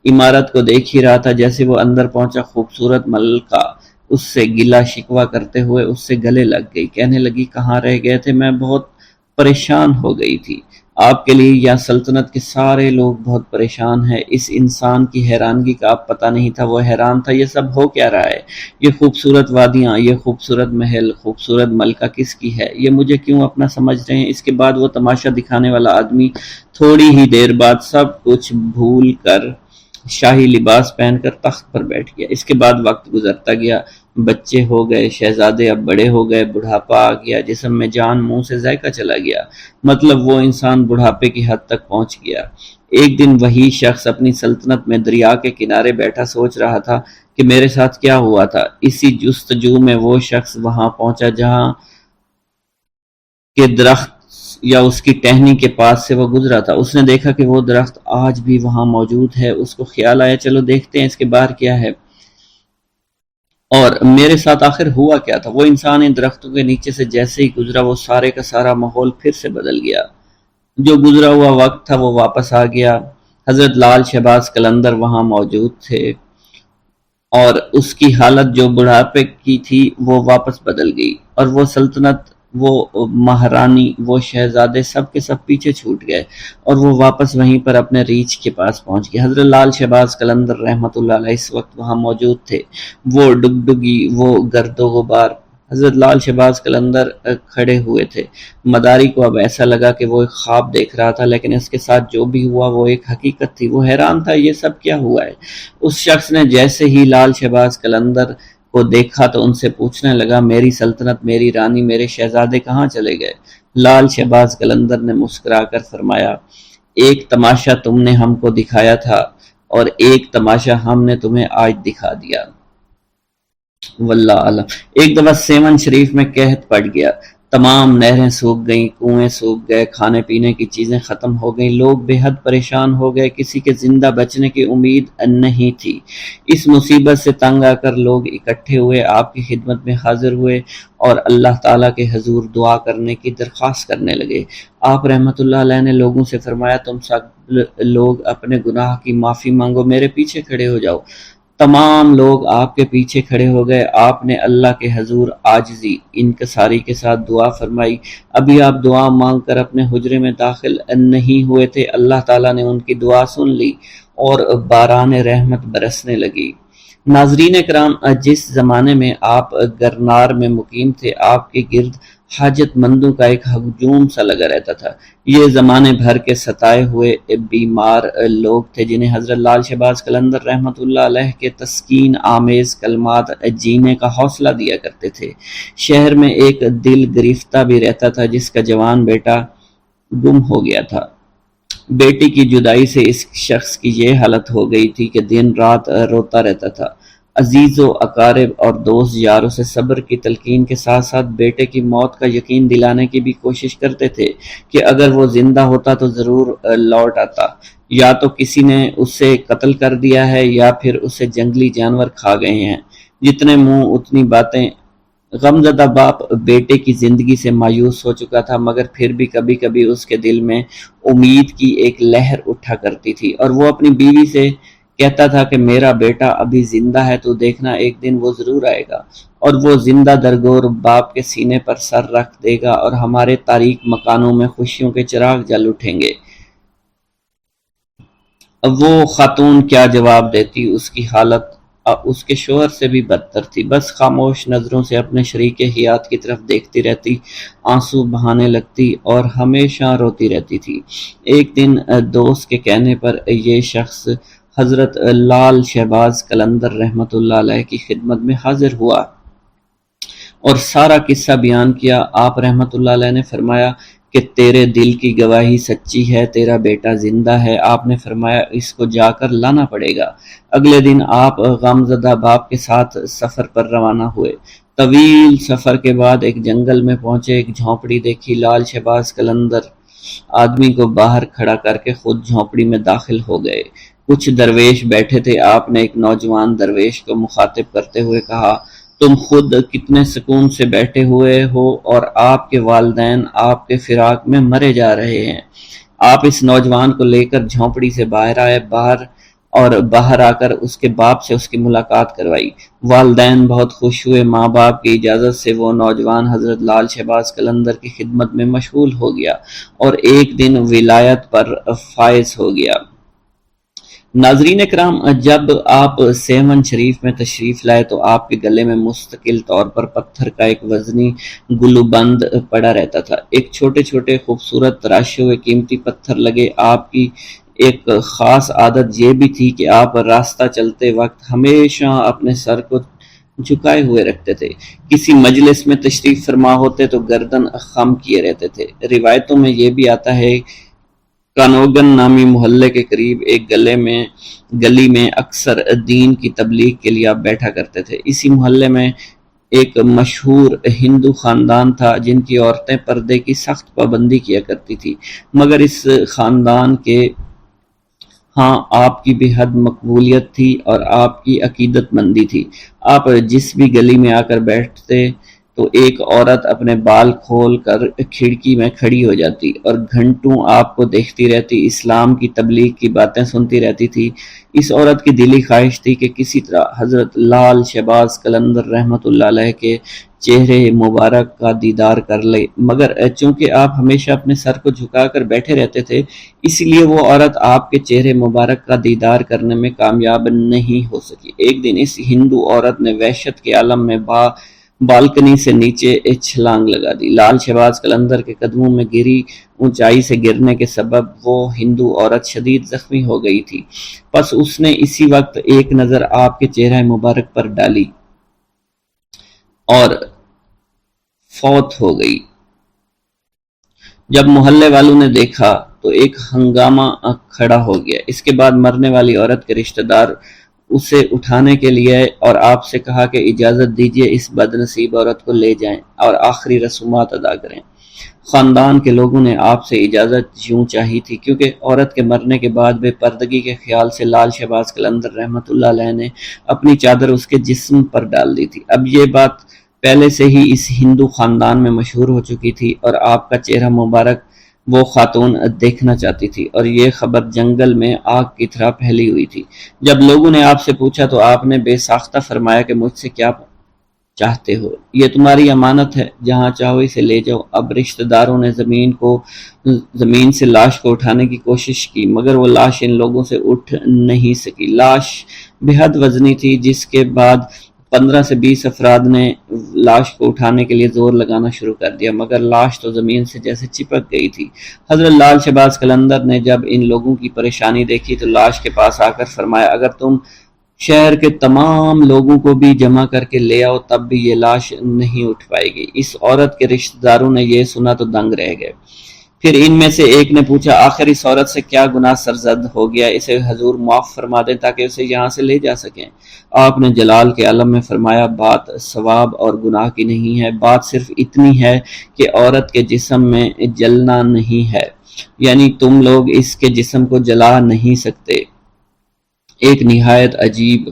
عمارت کو دیکھ ہی رہا تھا۔ جیسے وہ اندر پہنچا، خوبصورت ملکہ اس سے گلا شکوہ کرتے ہوئے اس سے گلے لگ گئی، کہنے لگی کہاں رہ گئے تھے؟ میں بہت پریشان ہو گئی تھی آپ کے لیے، یا سلطنت کے سارے لوگ بہت پریشان ہیں۔ اس انسان کی حیرانگی کا اب پتہ نہیں تھا، وہ حیران تھا یہ سب ہو کیا رہا ہے؟ یہ خوبصورت وادیاں، یہ خوبصورت محل، خوبصورت ملکہ کس کی ہے؟ یہ مجھے کیوں اپنا سمجھ رہے ہیں؟ اس کے بعد وہ تماشا دکھانے والا آدمی تھوڑی ہی دیر بعد سب کچھ بھول کر شاہی لباس پہن کر تخت پر بیٹھ گیا۔ اس کے بعد وقت گزرتا گیا، بچے ہو گئے، شہزادے اب بڑے ہو گئے، بڑھاپا آ گیا، جسم میں جان، منہ سے ذائقہ چلا گیا، مطلب وہ انسان بڑھاپے کی حد تک پہنچ گیا۔ ایک دن وہی شخص اپنی سلطنت میں دریا کے کنارے بیٹھا سوچ رہا تھا کہ میرے ساتھ کیا ہوا تھا۔ اسی جستجو میں وہ شخص وہاں پہنچا جہاں کے درخت یا اس کی ٹہنی کے پاس سے وہ گزرا تھا۔ اس نے دیکھا کہ وہ درخت آج بھی وہاں موجود ہے۔ اس کو خیال آیا چلو دیکھتے ہیں اس کے باہر کیا ہے اور میرے ساتھ آخر ہوا کیا تھا۔ وہ انسان ان درختوں کے نیچے سے جیسے ہی گزرا، وہ سارے کا سارا ماحول پھر سے بدل گیا۔ جو گزرا ہوا وقت تھا وہ واپس آ گیا۔ حضرت لال شہباز قلندر وہاں موجود تھے اور اس کی حالت جو بڑھاپے کی تھی وہ واپس بدل گئی، اور وہ سلطنت، وہ مہارانی، وہ شہزادے سب کے سب پیچھے چھوٹ گئے اور وہ واپس وہیں پر اپنے ریچھ کے پاس پہنچ گئے۔ حضرت لال شہباز قلندر رحمۃ اللہ علیہ اس وقت وہاں موجود تھے۔ وہ ڈگڈگی، وہ گرد و غبار۔ حضرت لال شہباز قلندر کھڑے ہوئے تھے۔ مداری کو اب ایسا لگا کہ وہ ایک خواب دیکھ رہا تھا، لیکن اس کے ساتھ جو بھی ہوا وہ ایک حقیقت تھی۔ وہ حیران تھا یہ سب کیا ہوا ہے۔ اس شخص نے جیسے ہی لال شہباز قلندر کو دیکھا تو ان سے پوچھنے لگا میری سلطنت، میری رانی، میرے شہزادے کہاں چلے گئے؟ لال شہباز قلندر نے مسکرا کر فرمایا ایک تماشا تم نے ہم کو دکھایا تھا اور ایک تماشا ہم نے تمہیں آج دکھا دیا۔ واللہ عالم۔ ایک دفعہ سیون شریف میں قحط پڑ گیا، تمام نہریں سوکھ گئیں، کنویں سوکھ گئے، کھانے پینے کی چیزیں ختم ہو گئیں، لوگ بے حد پریشان ہو گئے، کسی کے زندہ بچنے کی امید نہیں تھی۔ اس مصیبت سے تنگ آ کر لوگ اکٹھے ہوئے، آپ کی خدمت میں حاضر ہوئے اور اللہ تعالیٰ کے حضور دعا کرنے کی درخواست کرنے لگے۔ آپ رحمۃ اللہ علیہ نے لوگوں سے فرمایا تم سب لوگ اپنے گناہ کی معافی مانگو، میرے پیچھے کھڑے ہو جاؤ۔ تمام لوگ آپ کے پیچھے کھڑے ہو گئے۔ آپ نے اللہ کے حضور عاجزی، انکساری کے ساتھ دعا فرمائی۔ ابھی آپ دعا مانگ کر اپنے حجرے میں داخل نہیں ہوئے تھے، اللہ تعالیٰ نے ان کی دعا سن لی اور باران رحمت برسنے لگی۔ ناظرین کرام، جس زمانے میں آپ گرنار میں مقیم تھے، آپ کے گرد حاجت مندوں کا ایک ہجوم سا لگا رہتا تھا۔ یہ زمانے بھر کے ستائے ہوئے بیمار لوگ تھے جنہیں حضرت لال شہباز قلندر رحمۃ اللہ علیہ کے تسکین آمیز کلمات جینے کا حوصلہ دیا کرتے تھے۔ شہر میں ایک دل گرفتہ بھی رہتا تھا جس کا جوان بیٹا گم ہو گیا تھا۔ بیٹی کی جدائی سے اس شخص کی یہ حالت ہو گئی تھی کہ دن رات روتا رہتا تھا۔ عزیز و اقارب اور دوست یاروں سے صبر کی تلقین کے ساتھ ساتھ بیٹے کی موت کا یقین دلانے کی بھی کوشش کرتے تھے کہ اگر وہ زندہ ہوتا تو ضرور لوٹ آتا، یا تو کسی نے اسے قتل کر دیا ہے یا پھر اسے جنگلی جانور کھا گئے ہیں۔ جتنے منہ اتنی باتیں۔ غمزدہ باپ بیٹے کی زندگی سے مایوس ہو چکا تھا، مگر پھر بھی کبھی کبھی اس کے دل میں امید کی ایک لہر اٹھا کرتی تھی اور وہ اپنی بیوی سے کہتا تھا کہ میرا بیٹا ابھی زندہ ہے تو دیکھنا ایک دن وہ ضرور آئے گا اور وہ زندہ درگور باپ کے سینے پر سر رکھ دے گا اور ہمارے تاریک مکانوں میں خوشیوں کے چراغ جل اٹھیں گے۔ اب وہ خاتون کیا جواب دیتی، اس کی حالت اس کے شوہر سے بھی بدتر تھی، بس خاموش نظروں سے اپنے شریک حیات کی طرف دیکھتی رہتی، آنسو بہانے لگتی اور ہمیشہ روتی رہتی تھی۔ ایک دن دوست کے کہنے پر یہ شخص حضرت لال شہباز قلندر رحمۃ اللہ علیہ کی خدمت میں حاضر ہوا اور سارا قصہ بیان کیا۔ آپ رحمۃ اللہ علیہ نے فرمایا کہ تیرے دل کی گواہی سچی ہے، تیرا بیٹا زندہ ہے۔ آپ نے فرمایا اس کو جا کر لانا پڑے گا۔ اگلے دن آپ غم زدہ باپ کے ساتھ سفر پر روانہ ہوئے۔ طویل سفر کے بعد ایک جنگل میں پہنچے، ایک جھونپڑی دیکھی۔ لال شہباز قلندر آدمی کو باہر کھڑا کر کے خود جھونپڑی میں داخل ہو گئے۔ کچھ درویش بیٹھے تھے۔ آپ نے ایک نوجوان درویش کو مخاطب کرتے ہوئے کہا، تم خود کتنے سکون سے بیٹھے ہوئے ہو اور آپ کے والدین آپ کے فراق میں مرے جا رہے ہیں۔ آپ اس نوجوان کو لے کر جھونپڑی سے باہر آئے اور باہر آ کر اس کے باپ سے اس کی ملاقات کروائی۔ والدین بہت خوش ہوئے۔ ماں باپ کی اجازت سے وہ نوجوان حضرت لال شہباز قلندر کی خدمت میں مشغول ہو گیا اور ایک دن ولایت پر فائز ہو گیا۔ ناظرین اکرام، جب آپ سیون شریف میں تشریف لائے تو آپ کے گلے میں مستقل طور پر پتھر کا ایک وزنی گلوبند پڑا رہتا تھا۔ ایک چھوٹے چھوٹے خوبصورت تراشے ہوئے قیمتی پتھر لگے۔ آپ کی ایک خاص عادت یہ بھی تھی کہ آپ راستہ چلتے وقت ہمیشہ اپنے سر کو جھکائے ہوئے رکھتے تھے۔ کسی مجلس میں تشریف فرما ہوتے تو گردن خم کیے رہتے تھے۔ روایتوں میں یہ بھی آتا ہے کانوگن نامی محلے کے قریب ایک گلی میں اکثر دین کی تبلیغ کے لیے آپ بیٹھا کرتے تھے۔ اسی محلے میں ایک مشہور ہندو خاندان تھا جن کی عورتیں پردے کی سخت پابندی کیا کرتی تھی، مگر اس خاندان کے ہاں آپ کی بے حد مقبولیت تھی اور آپ کی عقیدت مندی تھی۔ آپ جس بھی گلی میں آ کر بیٹھتے تو ایک عورت اپنے بال کھول کر کھڑکی میں کھڑی ہو جاتی اور گھنٹوں آپ کو دیکھتی رہتی، اسلام کی تبلیغ کی باتیں سنتی رہتی تھی۔ اس عورت کی دلی خواہش تھی کہ کسی طرح حضرت لال شہباز قلندر رحمۃ اللہ علیہ کے چہرے مبارک کا دیدار کر لے، مگر چونکہ آپ ہمیشہ اپنے سر کو جھکا کر بیٹھے رہتے تھے، اس لیے وہ عورت آپ کے چہرے مبارک کا دیدار کرنے میں کامیاب نہیں ہو سکی۔ ایک دن اس ہندو عورت نے وحشت کے عالم میں بالکنی سے نیچے چھلانگ لگا دی۔ لال شہباز قلندر کے قدموں میں گری۔ اونچائی سے گرنے کے سبب وہ ہندو عورت شدید زخمی ہو گئی تھی، پس اس نے اسی وقت ایک نظر آپ کے چہرہ مبارک پر ڈالی اور فوت ہو گئی۔ جب محلے والوں نے دیکھا تو ایک ہنگامہ کھڑا ہو گیا۔ اس کے بعد مرنے والی عورت کے رشتہ دار اسے اٹھانے کے لیے اور آپ سے کہا کہ اجازت دیجیے اس بد نصیب عورت کو لے جائیں اور آخری رسومات ادا کریں۔ خاندان کے لوگوں نے آپ سے اجازت یوں چاہی تھی کیونکہ عورت کے مرنے کے بعد بے پردگی کے خیال سے لال شہباز قلندر رحمۃ اللہ علیہ نے اپنی چادر اس کے جسم پر ڈال دی تھی۔ اب یہ بات پہلے سے ہی اس ہندو خاندان میں مشہور ہو چکی تھی اور آپ کا چہرہ مبارک وہ خاتون دیکھنا چاہتی تھی اور یہ خبر جنگل میں آگ کی طرح پھیلی ہوئی تھی۔ جب لوگوں نے آپ سے پوچھا تو آپ نے بے ساختہ فرمایا کہ مجھ سے کیا چاہتے ہو، یہ تمہاری امانت ہے، جہاں چاہو اسے لے جاؤ۔ اب رشتہ داروں نے زمین سے لاش کو اٹھانے کی کوشش کی مگر وہ لاش ان لوگوں سے اٹھ نہیں سکی۔ لاش بے حد وزنی تھی، جس کے بعد 15 سے 20 افراد نے لاش کو اٹھانے کے لیے زور لگانا شروع کر دیا مگر لاش تو زمین سے جیسے چپک گئی تھی۔ حضرت لال شہباز قلندر نے جب ان لوگوں کی پریشانی دیکھی تو لاش کے پاس آ کر فرمایا، اگر تم شہر کے تمام لوگوں کو بھی جمع کر کے لے آؤ تب بھی یہ لاش نہیں اٹھ پائے گی۔ اس عورت کے رشتہ داروں نے یہ سنا تو دنگ رہ گئے۔ پھر ان میں سے ایک نے پوچھا، آخر اس عورت سے کیا گناہ سرزد ہو گیا، اسے حضور معاف فرما دیں تاکہ اسے یہاں سے لے جا سکیں۔ آپ نے جلال کے عالم میں فرمایا، بات ثواب اور گناہ کی نہیں ہے، بات صرف اتنی ہے کہ عورت کے جسم میں جلنا نہیں ہے، یعنی تم لوگ اس کے جسم کو جلا نہیں سکتے۔ ایک نہایت عجیب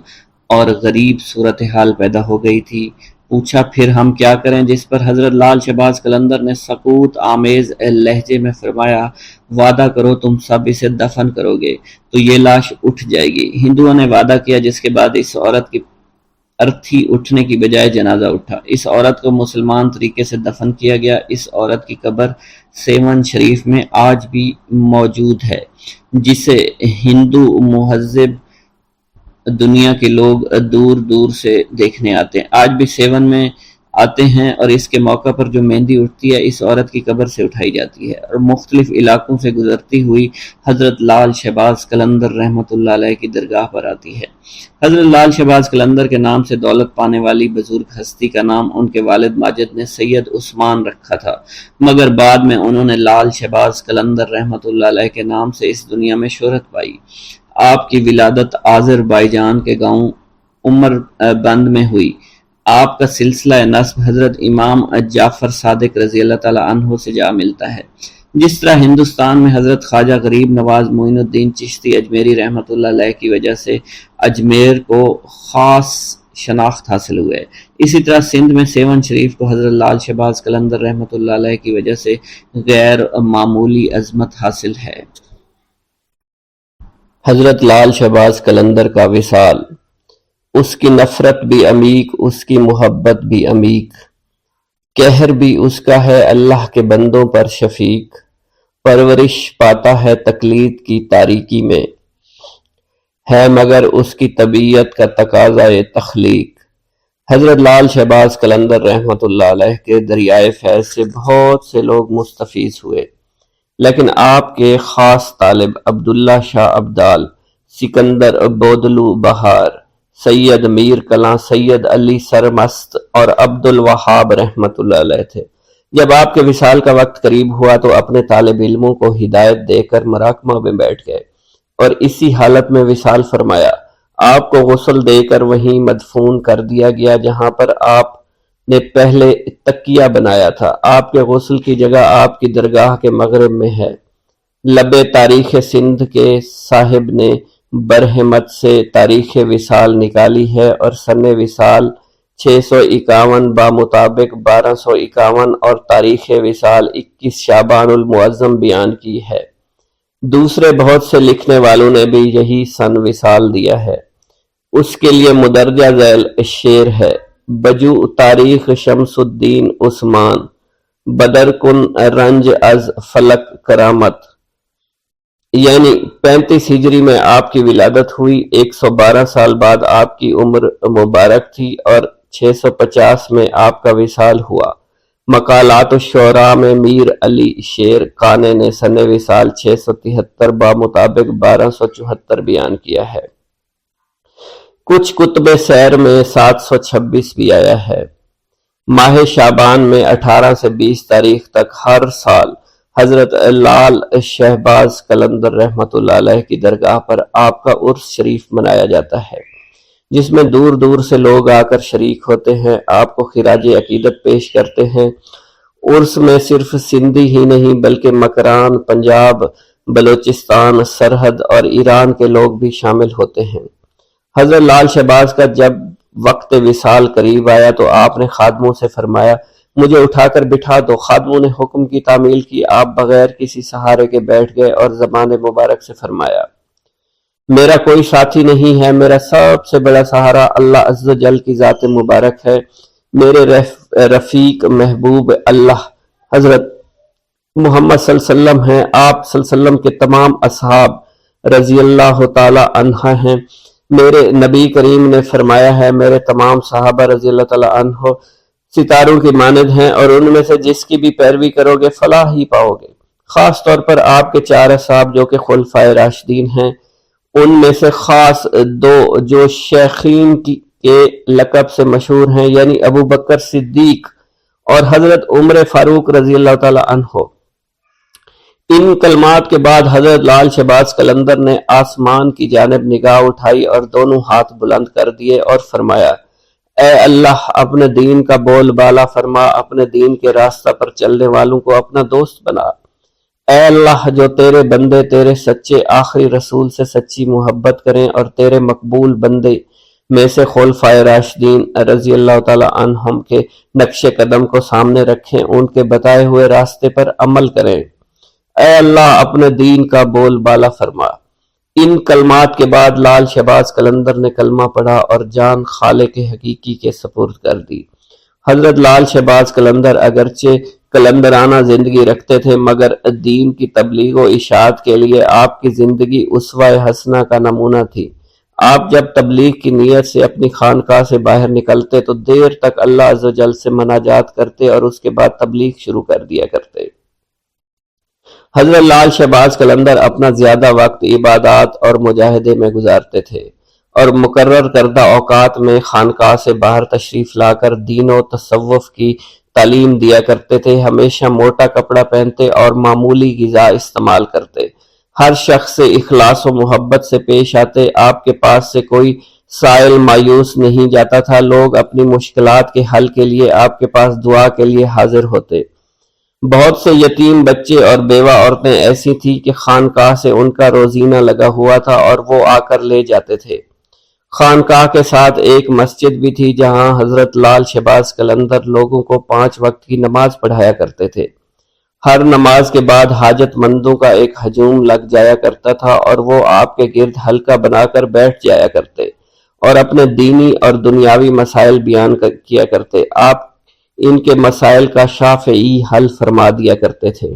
اور غریب صورتحال پیدا ہو گئی تھی۔ پوچھا پھر ہم کیا کریں؟ جس پر حضرت لال شہباز قلندر نے سکوت آمیز لہجے میں فرمایا وعدہ کرو تم سب اسے دفن کرو گے تو یہ لاش اٹھ جائے گی۔ ہندوؤں نے وعدہ کیا، جس کے بعد اس عورت کی ارتھی اٹھنے کی بجائے جنازہ اٹھا۔ اس عورت کو مسلمان طریقے سے دفن کیا گیا۔ اس عورت کی قبر سیون شریف میں آج بھی موجود ہے، جسے ہندو مہذب دنیا کے لوگ دور دور سے دیکھنے آتے ہیں۔ آج بھی سیون میں آتے ہیں اور اس کے موقع پر جو مہندی اٹھتی ہے اس عورت کی قبر سے اٹھائی جاتی ہے اور مختلف علاقوں سے گزرتی ہوئی حضرت لال شہباز قلندر رحمۃ اللہ علیہ کی درگاہ پر آتی ہے۔ حضرت لال شہباز قلندر کے نام سے دولت پانے والی بزرگ ہستی کا نام ان کے والد ماجد نے سید عثمان رکھا تھا، مگر بعد میں انہوں نے لال شہباز قلندر رحمۃ اللہ علیہ کے نام سے اس دنیا میں شہرت پائی۔ آپ کی ولادت آذربائیجان کے گاؤں عمر بند میں ہوئی۔ آپ کا سلسلہ نسب حضرت امام جعفر صادق رضی اللہ تعالیٰ عنہ سے جا ملتا ہے۔ جس طرح ہندوستان میں حضرت خواجہ غریب نواز معین الدین چشتی اجمیری رحمۃ اللہ علیہ کی وجہ سے اجمیر کو خاص شناخت حاصل ہوئے، اسی طرح سندھ میں سیون شریف کو حضرت لال شہباز قلندر رحمۃ اللہ علیہ کی وجہ سے غیر معمولی عظمت حاصل ہے۔ حضرت لال شہباز قلندر کا وصال، اس کی نفرت بھی عمیق، اس کی محبت بھی عمیق، قہر بھی اس کا ہے اللہ کے بندوں پر شفیق، پرورش پاتا ہے تقلید کی تاریکی میں، ہے مگر اس کی طبیعت کا تقاضائے تخلیق۔ حضرت لال شہباز قلندر رحمۃ اللہ علیہ کے دریائے فیض سے بہت سے لوگ مستفیض ہوئے، لیکن آپ کے خاص طالب عبداللہ شاہ ابدال، سکندر بودلو بہار، سید میر کلاں، سید علی سرمست اور عبد الوہاب رحمۃ اللہ علیہ تھے۔ جب آپ کے وصال کا وقت قریب ہوا تو اپنے طالب علموں کو ہدایت دے کر مراقبہ میں بیٹھ گئے اور اسی حالت میں وصال فرمایا۔ آپ کو غسل دے کر وہیں مدفون کر دیا گیا جہاں پر آپ نے پہلے تکیہ بنایا تھا۔ آپ کے غسل کی جگہ آپ کی درگاہ کے مغرب میں ہے۔ لبِ تاریخ سندھ کے صاحب نے برہمت سے تاریخ وصال نکالی ہے اور سن وصال 651 بمطابق 1251 اور تاریخ وصال 21 شعبان المعظم بیان کی ہے۔ دوسرے بہت سے لکھنے والوں نے بھی یہی سن وصال دیا ہے۔ اس کے لیے مدرجہ ذیل شعر ہے: بجو تاریخ شمس الدین عثمان، بدر کن رنج از فلک کرامت۔ یعنی 35 ہجری میں آپ کی ولادت ہوئی، 112 سال بعد آپ کی عمر مبارک تھی اور 650 میں آپ کا وصال ہوا۔ مقالات الشعراء میں میر علی شیر کانے نے سن وصال 673 بمطابق 1274 بیان کیا ہے۔ کچھ کتب سیر میں 726 بھی آیا ہے۔ ماہ شعبان میں 18 سے 20 تاریخ تک ہر سال حضرت لال شہباز قلندر رحمۃ اللہ علیہ کی درگاہ پر آپ کا عرس شریف منایا جاتا ہے، جس میں دور دور سے لوگ آ کر شریک ہوتے ہیں، آپ کو خراج عقیدت پیش کرتے ہیں۔ عرس میں صرف سندھی ہی نہیں بلکہ مکران، پنجاب، بلوچستان، سرحد اور ایران کے لوگ بھی شامل ہوتے ہیں۔ حضرت لال شہباز کا جب وقت وصال قریب آیا تو آپ نے خادموں سے فرمایا مجھے اٹھا کر بٹھا دو۔ خادموں نے حکم کی تعمیل کی۔ آپ بغیر کسی سہارے کے بیٹھ گئے اور زبان مبارک سے فرمایا میرا کوئی ساتھی نہیں ہے، میرا سب سے بڑا سہارا اللہ عز و جل کی ذات مبارک ہے، میرے رفیق محبوب اللہ حضرت محمد صلی اللہ علیہ وسلم ہیں، آپ صلی اللہ علیہ وسلم کے تمام اصحاب رضی اللہ تعالی عنہ ہیں۔ میرے نبی کریم نے فرمایا ہے میرے تمام صحابہ رضی اللہ تعالی عنہ ستاروں کی مانند ہیں اور ان میں سے جس کی بھی پیروی کرو گے فلاح ہی پاؤ گے۔ خاص طور پر آپ کے 4 اصحاب جو کہ خلفائے راشدین ہیں، ان میں سے خاص 2 جو شیخین کے لقب سے مشہور ہیں، یعنی ابو بکر صدیق اور حضرت عمر فاروق رضی اللہ تعالی عنہ۔ ان کلمات کے بعد حضرت لال شہباز قلندر نے آسمان کی جانب نگاہ اٹھائی اور دونوں ہاتھ بلند کر دیے اور فرمایا اے اللہ اپنے دین کا بول بالا فرما، اپنے دین کے راستہ پر چلنے والوں کو اپنا دوست بنا۔ اے اللہ جو تیرے بندے تیرے سچے آخری رسول سے سچی محبت کریں اور تیرے مقبول بندے میں سے خلفائے راشدین رضی اللہ تعالیٰ عنہم کے نقش قدم کو سامنے رکھیں، ان کے بتائے ہوئے راستے پر عمل کریں۔ اے اللہ اپنے دین کا بول بالا فرما۔ ان کلمات کے بعد لال شہباز قلندر نے کلمہ پڑھا اور جان خالق حقیقی کے سپرد کر دی۔ حضرت لال شہباز قلندر اگرچہ قلندرانہ زندگی رکھتے تھے، مگر دین کی تبلیغ و اشاعت کے لیے آپ کی زندگی اسوہ حسنہ کا نمونہ تھی۔ آپ جب تبلیغ کی نیت سے اپنی خانقاہ سے باہر نکلتے تو دیر تک اللہ عز و جل سے مناجات کرتے اور اس کے بعد تبلیغ شروع کر دیا کرتے۔ حضرت لال شہباز قلندر اپنا زیادہ وقت عبادات اور مجاہدے میں گزارتے تھے اور مقرر کردہ اوقات میں خانقاہ سے باہر تشریف لا کر دین و تصوف کی تعلیم دیا کرتے تھے۔ ہمیشہ موٹا کپڑا پہنتے اور معمولی غذا استعمال کرتے۔ ہر شخص سے اخلاص و محبت سے پیش آتے۔ آپ کے پاس سے کوئی سائل مایوس نہیں جاتا تھا۔ لوگ اپنی مشکلات کے حل کے لیے آپ کے پاس دعا کے لیے حاضر ہوتے۔ بہت سے یتیم بچے اور بیوہ عورتیں ایسی تھیں کہ خانقاہ سے ان کا روزینہ لگا ہوا تھا اور وہ آ کر لے جاتے تھے۔ خانقاہ کے ساتھ ایک مسجد بھی تھی جہاں حضرت لال شہباز قلندر لوگوں کو 5 وقت کی نماز پڑھایا کرتے تھے۔ ہر نماز کے بعد حاجت مندوں کا ایک ہجوم لگ جایا کرتا تھا اور وہ آپ کے گرد حلقہ بنا کر بیٹھ جایا کرتے اور اپنے دینی اور دنیاوی مسائل بیان کیا کرتے۔ آپ ان کے مسائل کا شافعی حل فرما دیا کرتے تھے۔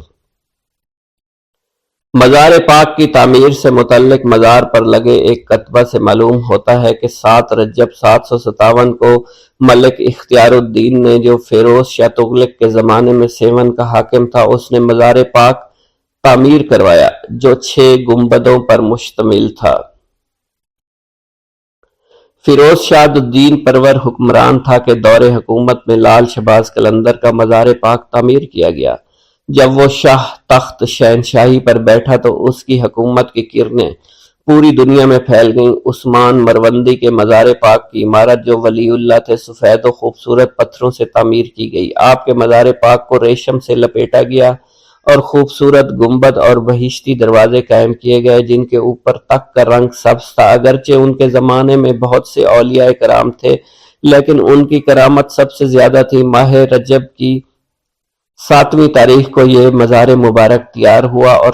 مزار پاک کی تعمیر سے متعلق مزار پر لگے ایک کتبہ سے معلوم ہوتا ہے کہ 7 رجب 757 کو ملک اختیار الدین نے، جو فیروز شاہ تغلق کے زمانے میں سیون کا حاکم تھا، اس نے مزار پاک تعمیر کروایا جو 6 گنبدوں پر مشتمل تھا۔ فیروز شاہ الدین پرور حکمران تھا کہ دور حکومت میں لال شہباز قلندر کا مزار پاک تعمیر کیا گیا۔ جب وہ شاہ تخت شہنشاہی پر بیٹھا تو اس کی حکومت کی کرنیں پوری دنیا میں پھیل گئیں۔ عثمان مروندی کے مزار پاک کی عمارت، جو ولی اللہ تھے، سفید و خوبصورت پتھروں سے تعمیر کی گئی۔ آپ کے مزار پاک کو ریشم سے لپیٹا گیا اور خوبصورت گنبد اور بہشتی دروازے قائم کیے گئے جن کے اوپر تخت کا رنگ سبز تھا۔ اگرچہ ان کے زمانے میں بہت سے اولیاء کرام تھے، لیکن ان کی کرامت سب سے زیادہ تھی۔ ماہ رجب کی 7ویں تاریخ کو یہ مزار مبارک تیار ہوا اور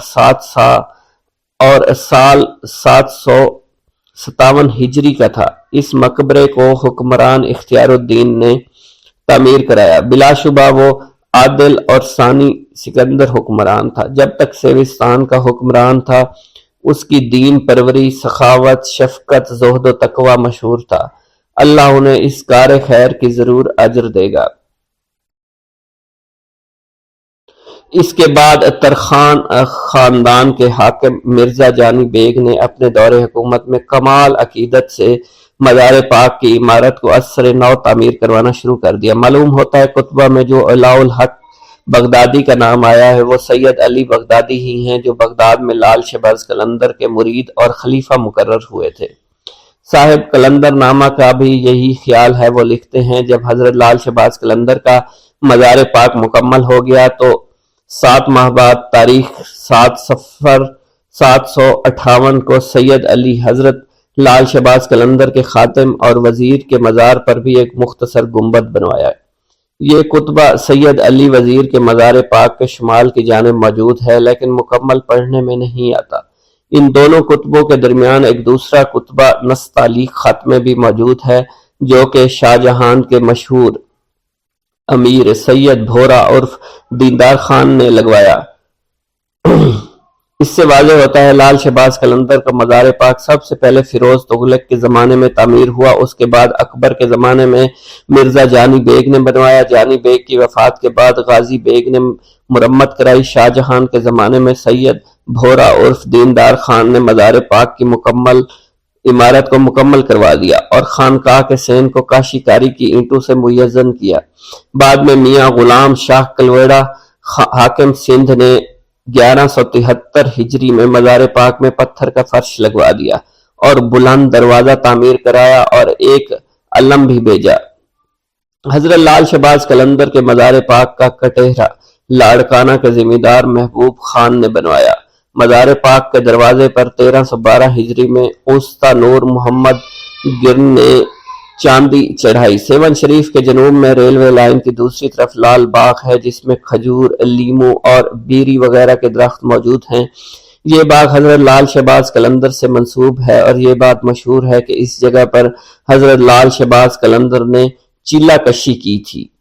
سال 757 ہجری کا تھا۔ اس مقبرے کو حکمران اختیار الدین نے تعمیر کرایا۔ بلا شبہ وہ عادل اور ثانی سکندر حکمران تھا۔ جب تک سیوستان کا حکمران تھا، اس کی دین پروری، سخاوت، شفقت، زہد و تقوی مشہور تھا۔ اللہ انہیں اس کار خیر کی ضرور اجر دے گا۔ اس کے بعد ترخان خاندان کے حاکم مرزا جانی بیگ نے اپنے دور حکومت میں کمال عقیدت سے مزار پاک کی عمارت کو عصر نو تعمیر کروانا شروع کر دیا۔ معلوم ہوتا ہے کتبہ میں جو علاء الحق بغدادی کا نام آیا ہے وہ سید علی بغدادی ہی ہیں، جو بغداد میں لال شہباز قلندر کے مرید اور خلیفہ مقرر ہوئے تھے۔ صاحب قلندر نامہ کا بھی یہی خیال ہے۔ وہ لکھتے ہیں جب حضرت لال شہباز قلندر کا مزار پاک مکمل ہو گیا تو 7 ماہ بعد تاریخ 7 صفر 758 کو سید علی حضرت لال شہباز قلندر کے خاتم اور وزیر کے مزار پر بھی ایک مختصر گنبد بنوایا۔ یہ کتبہ سید علی وزیر کے مزار پاک کے شمال کی جانب موجود ہے، لیکن مکمل پڑھنے میں نہیں آتا۔ ان دونوں کتبوں کے درمیان ایک دوسرا کتبہ نستعلیق خط میں بھی موجود ہے، جو کہ شاہ جہان کے مشہور امیر سید بھورا عرف دیندار خان نے لگوایا۔ اس سے واضح ہوتا ہے لال شہباز قلندر کا مزار پاک سب سے پہلے فیروز تغلق کے زمانے میں تعمیر ہوا، اس کے بعد اکبر کے زمانے میں مرزا جانی بیگ نے بنوایا۔ جانی بیگ کی وفات کے بعد غازی بیگ نے مرمت کرائی۔ شاہ جہان کے زمانے میں سید بھورا عرف دیندار خان نے مزار پاک کی عمارت کو مکمل کروا دیا اور خانقاہ کے سین کو کاشی کاری کی اینٹوں سے مزین کیا۔ بعد میں میاں غلام شاہ کلویڑا حاکم سندھ نے 1173 ہجری میں مزار پاک میں پتھر کا فرش لگوا دیا اور بلند دروازہ تعمیر کرایا اور ایک علم بھی بھیجا۔ حضرت لال شہباز قلندر کے مزار پاک کا کٹہرہ لاڑکانہ کے ذمہ دار محبوب خان نے بنوایا۔ مزار پاک کے دروازے پر 1312 ہجری میں اوستا نور محمد گرنے چاندی چڑھائی۔ سیون شریف کے جنوب میں ریلوے لائن کی دوسری طرف لال باغ ہے جس میں کھجور، لیموں اور بیری وغیرہ کے درخت موجود ہیں۔ یہ باغ حضرت لال شہباز قلندر سے منسوب ہے اور یہ بات مشہور ہے کہ اس جگہ پر حضرت لال شہباز قلندر نے چیلہ کشی کی تھی۔